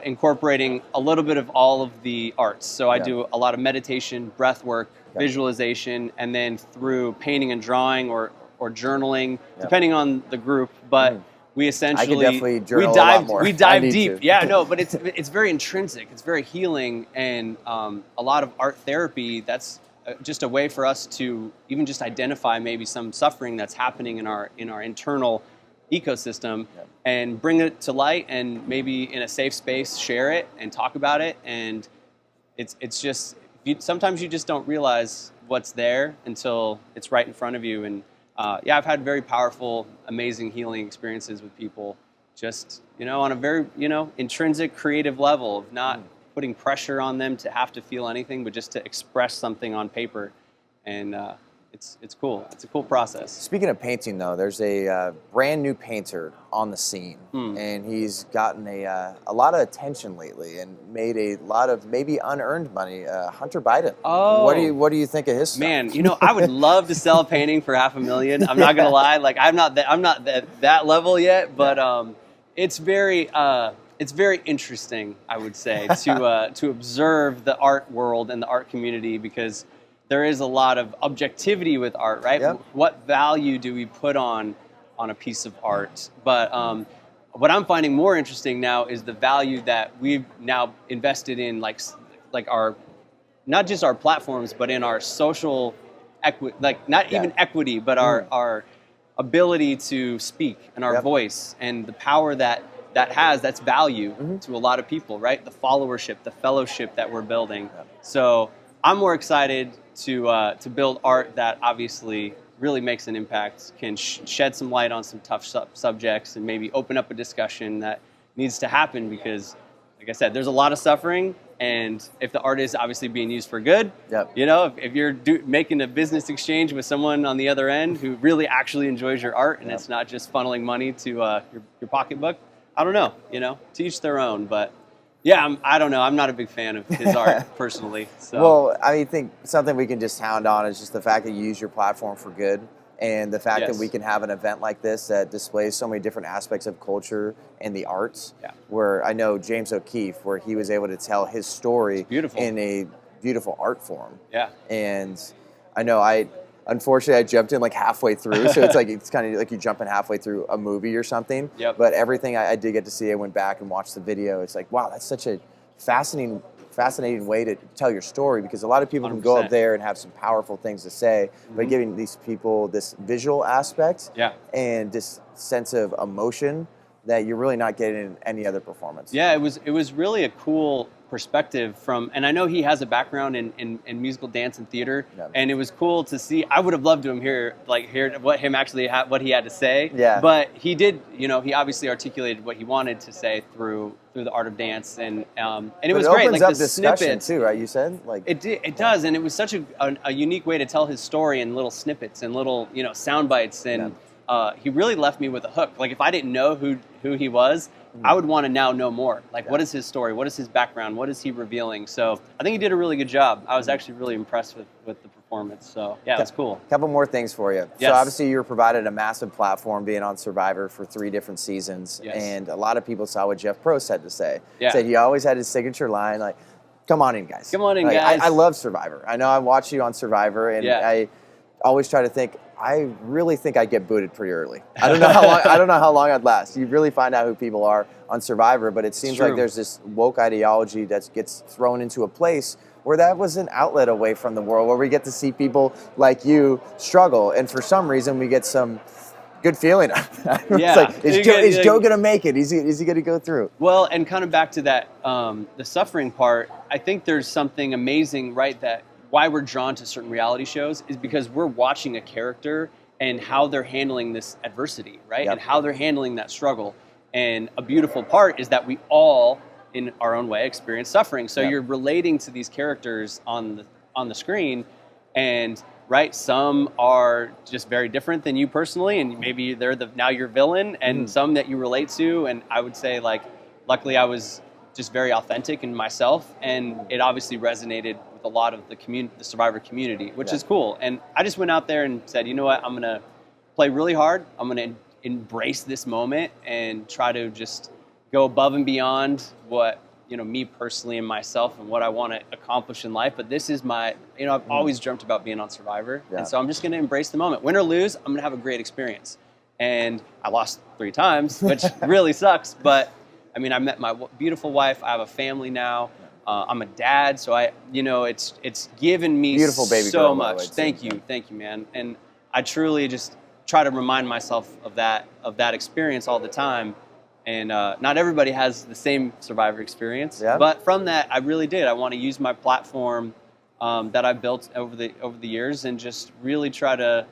incorporating a little bit of all of the arts. So I do a lot of meditation, breath work, visualization, and then through painting and drawing or journaling, depending on the group. But we essentially I can definitely journal a lot more. We dive deep. Yeah, no, but it's very intrinsic. It's very healing, and a lot of art therapy. That's just a way for us to even just identify maybe some suffering that's happening in our internal ecosystem, and bring it to light, and maybe in a safe space share it and talk about it. And it's just sometimes you just don't realize what's there until it's right in front of you. And I've had very powerful, amazing healing experiences with people, just on a very intrinsic, creative level of not putting pressure on them to have to feel anything, but just to express something on paper. And it's cool. It's a cool process. Speaking of painting, though, there's a brand new painter on the scene, and he's gotten a lot of attention lately and made a lot of maybe unearned money. Hunter Biden. Oh, what do you think of his stuff? Man, I would love to sell a painting for $500,000. I'm not gonna lie, like I'm not that level yet, but it's very interesting, I would say, to observe the art world and the art community, because there is a lot of objectivity with art, right? Yep. What value do we put on a piece of art? But what I'm finding more interesting now is the value that we've now invested in, like our, not just our platforms, but in our social equity, like not even equity, but our ability to speak and our voice, and the power that's value to a lot of people, right? The followership, the fellowship that we're building. So I'm more excited to build art that obviously really makes an impact, can shed some light on some tough subjects, and maybe open up a discussion that needs to happen, because, like I said, there's a lot of suffering, and if the art is obviously being used for good, if you're making a business exchange with someone on the other end who really actually enjoys your art, and it's not just funneling money to your pocketbook, I don't know, to each their own. But yeah, I don't know. I'm not a big fan of his art personally. So. Well, I think something we can just hound on is just the fact that you use your platform for good, and the fact that we can have an event like this that displays so many different aspects of culture and the arts. Yeah. Where I know James O'Keefe, where he was able to tell his story in a beautiful art form. Yeah. And I know unfortunately, I jumped in like halfway through, so it's kind of like you jumping halfway through a movie or something. Yep. But everything I did get to see, I went back and watched the video. It's like, wow, that's such a fascinating way to tell your story, because a lot of people 100%. Can go up there and have some powerful things to say, but giving these people this visual aspect and this sense of emotion that you're really not getting in any other performance. Yeah, it was really a cool perspective and I know he has a background in musical dance and theater, and it was cool to see. I would have loved to hear what he had to say. Yeah. But he did, he obviously articulated what he wanted to say through the art of dance, and it was great. Like the snippets too, right? You said it does, and it was such a unique way to tell his story in little snippets and little sound bites, and he really left me with a hook. Like if I didn't know who he was, I would want to now know more. Like what is his story? What is his background? What is he revealing? So I think he did a really good job. I was actually really impressed with the performance. So yeah, it was cool. Couple more things for you. Yes. So obviously you were provided a massive platform being on Survivor for 3 different seasons. Yes. And a lot of people saw what Jeff Probst had to say. Yeah. Said he always had his signature line like, come on in, guys. Come on in, Like, guys. I love Survivor. I know I watch you on Survivor, and I always try to think, I really think I'd get booted pretty early. I don't know how long. I don't know how long I'd last. You really find out who people are on Survivor, but it seems like there's this woke ideology that gets thrown into a place where that was an outlet away from the world, where we get to see people like you struggle, and for some reason we get some good feeling. It's like, is Joe going to make it? Is he going to go through? Well, and kind of back to that, the suffering part, I think there's something amazing, right, that why we're drawn to certain reality shows is because we're watching a character and how they're handling this adversity, right, and how they're handling that struggle. And a beautiful part is that we all, in our own way, experience suffering. So you're relating to these characters on the screen, and right, some are just very different than you personally, and maybe they're now your villain, and some that you relate to. And I would say, like, luckily I was just very authentic in myself, and it obviously resonated with a lot of the Survivor community, which is cool. And I just went out there and said, you know what, I'm gonna play really hard. I'm gonna embrace this moment and try to just go above and beyond what, you know, me personally and myself and what I want to accomplish in life. But this is my, you know, I've always dreamt about being on Survivor. And so I'm just going to embrace the moment. Win or lose, I'm going to have a great experience. And I lost 3 times, which really sucks. But I mean, I met my beautiful wife. I have a family now. I'm a dad. So it's given me beautiful baby so girl, much. Thank you, man. And I truly just try to remind myself of that experience all the time. And not everybody has the same Survivor experience, but from that, I really did. I want to use my platform that I've built over the years, and just really try to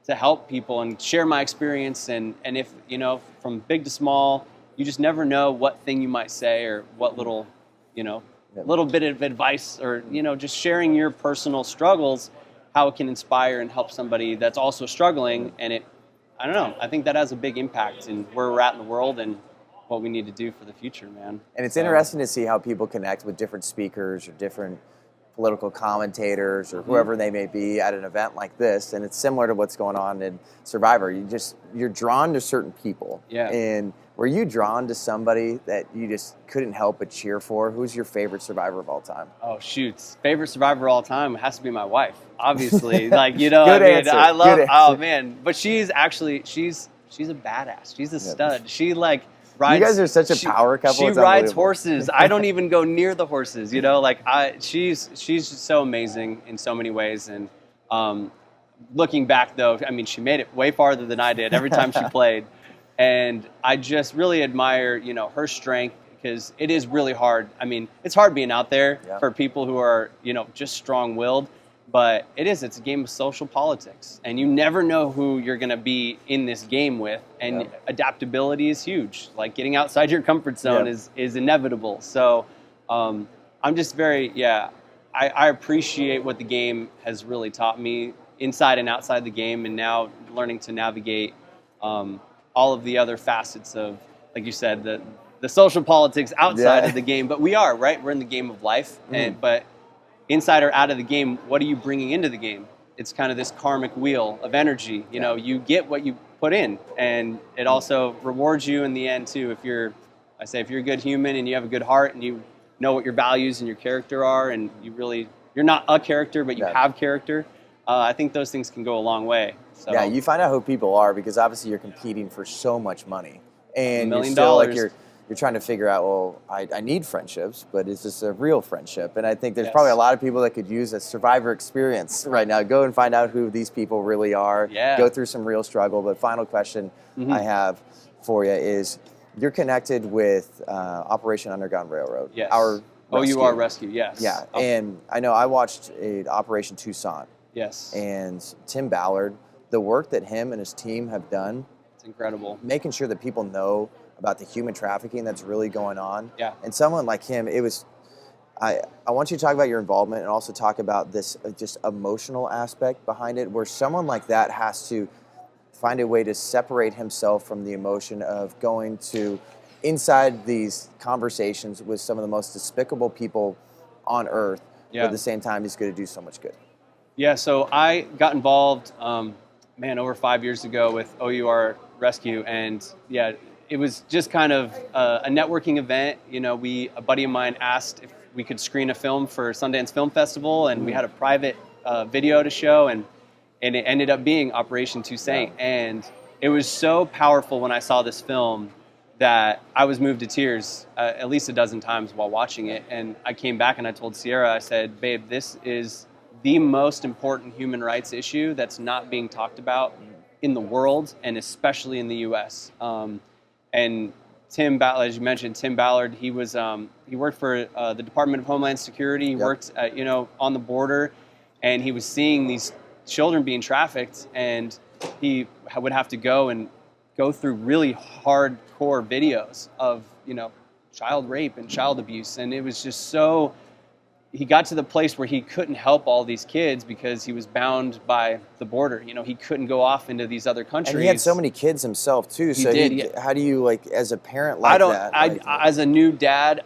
help people and share my experience. And if, you know, from big to small, you just never know what thing you might say, or what little, you know, little bit of advice, or, you know, just sharing your personal struggles, how it can inspire and help somebody that's also struggling. And I don't know, I think that has a big impact in where we're at in the world and what we need to do for the future, man. And it's interesting to see how people connect with different speakers or different political commentators or whoever they may be at an event like this. And it's similar to what's going on in Survivor. You're drawn to certain people. Yeah. And were you drawn to somebody that you just couldn't help but cheer for? Who's your favorite Survivor of all time? Oh, shoot. Favorite Survivor of all time has to be my wife, obviously. Like, you know, Good I mean, answer. I love, Good oh answer. man. But she's a badass. She's a stud. She like, rides, you guys are such a power couple. She It's rides unbelievable. horses. I don't even go near the horses, you know, like she's so amazing in so many ways. And looking back though, I mean, she made it way farther than I did every time she played. And I just really admire, you know, her strength, because it is really hard. I mean, it's hard being out there for people who are, you know, just strong-willed. But it's a game of social politics, and you never know who you're going to be in this game with, and adaptability is huge. Like, getting outside your comfort zone is inevitable. So I'm just very, I appreciate what the game has really taught me inside and outside the game, and now learning to navigate all of the other facets of, like you said, the social politics outside of the game. But we're in the game of life, but inside or out of the game, what are you bringing into the game? It's kind of this karmic wheel of energy. You know, you get what you put in, and it also rewards you in the end too. If you're a good human and you have a good heart and you know what your values and your character are, and you're not a character, but you have character, I think those things can go a long way. So, yeah, you find out who people are, because obviously you're competing for so much money, and $1 million. you're still like you're trying to figure out, well, I need friendships, but is this a real friendship? And I think there's probably a lot of people that could use a Survivor experience right now. Go and find out who these people really are. Yeah. Go through some real struggle. But final question I have for you is, you're connected with Operation Underground Railroad. Yes. Our rescue. OUR rescue, yes. Yeah, and I know I watched Operation Tucson. Yes. And Tim Ballard, the work that him and his team have done, it's incredible. Making sure that people know about the human trafficking that's really going on. Yeah. And someone like him, I want you to talk about your involvement, and also talk about this just emotional aspect behind it, where someone like that has to find a way to separate himself from the emotion of going to inside these conversations with some of the most despicable people on earth. But at the same time, he's going to do so much good. Yeah, so I got involved, over 5 years ago with OUR Rescue, and yeah, it was just kind of a networking event. You know, a buddy of mine asked if we could screen a film for Sundance Film Festival, and we had a private video to show, and it ended up being Operation Toussaint. And it was so powerful when I saw this film that I was moved to tears at least a dozen times while watching it. And I came back and I told Sierra, I said, babe, this is the most important human rights issue that's not being talked about in the world, and especially in the U.S. And Tim Ballard, as you mentioned, Tim Ballard, he worked for the Department of Homeland Security. He worked, on the border, and he was seeing these children being trafficked, and he would have to go through really hardcore videos of, child rape and child abuse. And it was just so, he got to the place where he couldn't help all these kids because he was bound by the border. He couldn't go off into these other countries. And he had so many kids himself too. So how do you, as a parent that? As a new dad,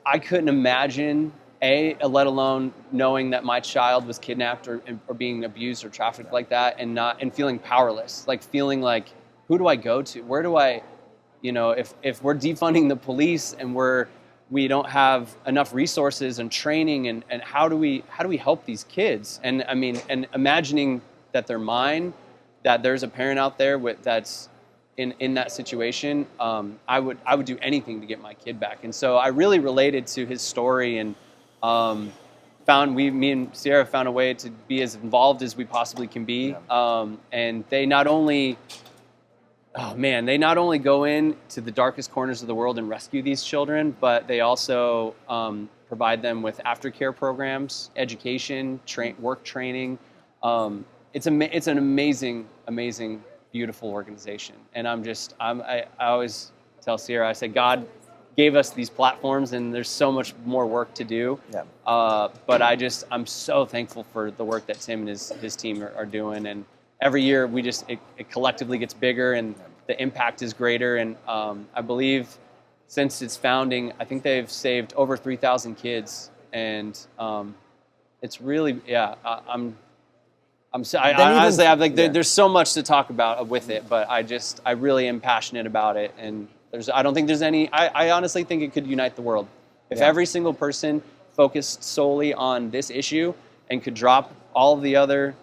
I couldn't imagine, let alone knowing that my child was kidnapped or being abused or trafficked like that, and feeling powerless, feeling like, who do I go to? Where do I, if we're defunding the police and we don't have enough resources and training, and how do we help these kids? And I mean, and imagining that they're mine, that there's a parent out there that's in that situation, I would do anything to get my kid back. And so I really related to his story, and me and Sierra found a way to be as involved as we possibly can be. And they not only go into the darkest corners of the world and rescue these children, but they also provide them with aftercare programs, education, work training. It's an amazing, amazing, beautiful organization. And I always tell Sierra, I say, God gave us these platforms, and there's so much more work to do. Yeah. But I'm so thankful for the work that Tim and his team are doing. And every year it collectively gets bigger, and the impact is greater. And I believe since its founding, I think they've saved over 3,000 kids. And it's really, there's so much to talk about with it, but I really am passionate about it. And I don't think there's any, I honestly think it could unite the world. If every single person focused solely on this issue and could drop all of the other,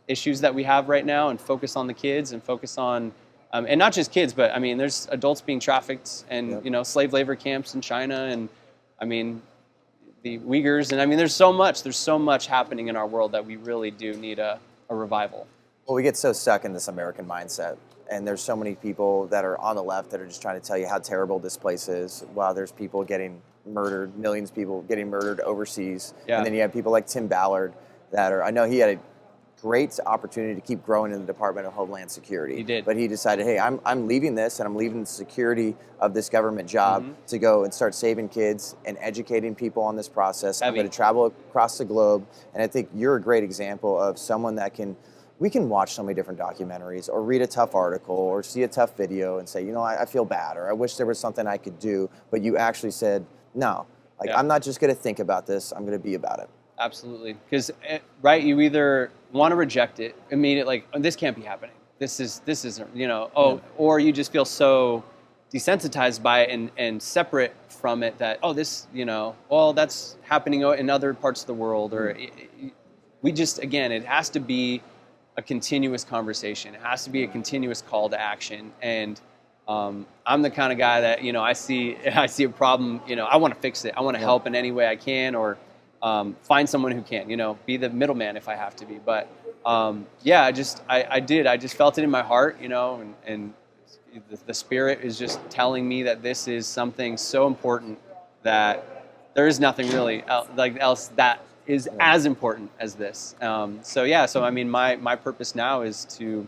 issues that we have right now and focus on the kids and focus on, and not just kids, but I mean, there's adults being trafficked and, slave labor camps in China, and I mean, the Uyghurs, and I mean, there's so much happening in our world that we really do need a revival. Well, we get so stuck in this American mindset, and there's so many people that are on the left that are just trying to tell you how terrible this place is, while there's people getting murdered, millions of people getting murdered overseas. Yeah. And then you have people like Tim Ballard I know he had a great opportunity to keep growing in the Department of Homeland Security. He did. But he decided, hey, I'm leaving this, and I'm leaving the security of this government job to go and start saving kids and educating people on this process. I'm going to travel across the globe, and I think you're a great example of someone we can watch so many different documentaries or read a tough article or see a tough video and say, I feel bad, or I wish there was something I could do, but you actually said, no, I'm not just going to think about this, I'm going to be about it. Absolutely. Because, you either want to reject it immediately, this can't be happening. This isn't, or you just feel so desensitized by it and separate from it that, that's happening in other parts of the world. Or it has to be a continuous conversation. It has to be a continuous call to action. And I'm the kind of guy that, I see a problem, I want to fix it. I want to help in any way I can, or find someone who can, be the middleman if I have to be. But I just felt it in my heart, and the Spirit is just telling me that this is something so important that there is nothing really else that is as important as this. So I mean, my purpose now is to,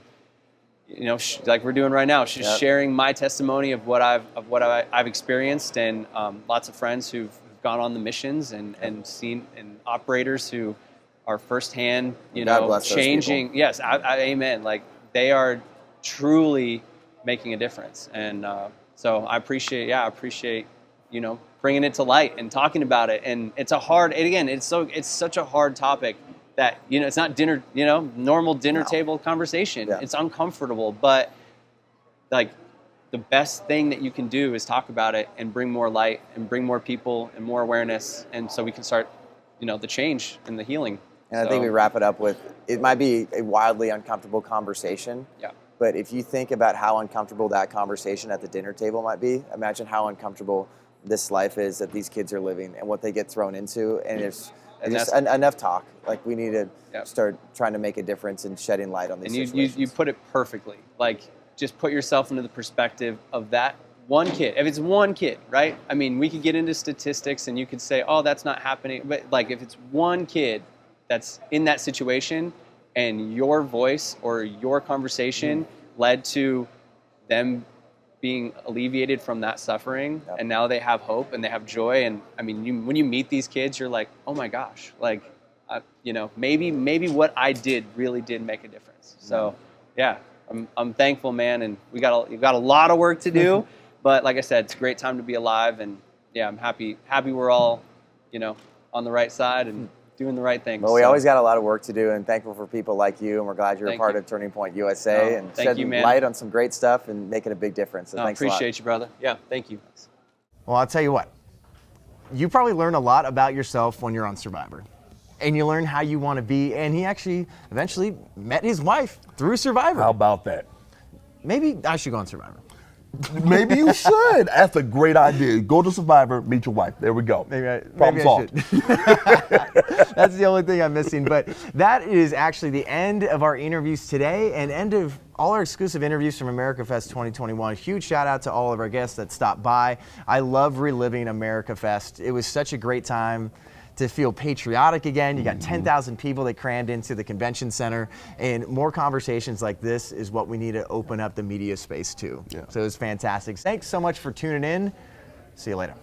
like we're doing right now, just sharing my testimony of what I've experienced, and lots of friends who've gone on the missions and seen, and operators who are firsthand, changing. Yes, amen. they are truly making a difference. And so I appreciate, you know, bringing it to light and talking about it. And it's a hard, and again, it's such a hard topic that, you know, it's not dinner, you know, normal dinner table conversation. Yeah. It's uncomfortable, but like the best thing that you can do is talk about it and bring more light and bring more people and more awareness. And so we can start, you know, the change and the healing. And I think we wrap it up with, it might be a wildly uncomfortable conversation. Yeah. But if you think about how uncomfortable that conversation at the dinner table might be, imagine how uncomfortable this life is that these kids are living and what they get thrown into. And it's just enough talk. Like, we need to start trying to make a difference and shedding light on these situations. You put it perfectly. Like, just put yourself into the perspective of that one kid. If it's one kid, right? I mean, we could get into statistics and you could say, oh, that's not happening. But like, if it's one kid that's in that situation and your voice or your conversation led to them being alleviated from that suffering, and now they have hope and they have joy. And I mean, when you meet these kids, you're like, oh my gosh, like, you know, maybe what I did really did make a difference. So yeah, I'm thankful, man. And we got a lot of work to do, but like I said, it's a great time to be alive. And yeah, I'm happy we're all, you know, on the right side and doing the right things. Well, we always got a lot of work to do, and thankful for people like you, and we're glad you're a part of Turning Point USA and shedding light on some great stuff and making a big difference. So thanks a lot. Appreciate you, brother. Yeah, thank you. Well, I'll tell you what, you probably learn a lot about yourself when you're on Survivor. And you learn how you want to be, and he actually eventually met his wife through Survivor. How about that? Maybe I should go on Survivor. Maybe you should. That's a great idea. Go to Survivor, meet your wife. There we go. Problem solved. That's the only thing I'm missing. But that is actually the end of our interviews today and end of all our exclusive interviews from AmericaFest 2021. Huge shout out to all of our guests that stopped by. I love reliving AmericaFest. It was such a great time to feel patriotic again. You got 10,000 people that crammed into the convention center, and more conversations like this is what we need to open up the media space to. So it was fantastic. Thanks so much for tuning in. See you later.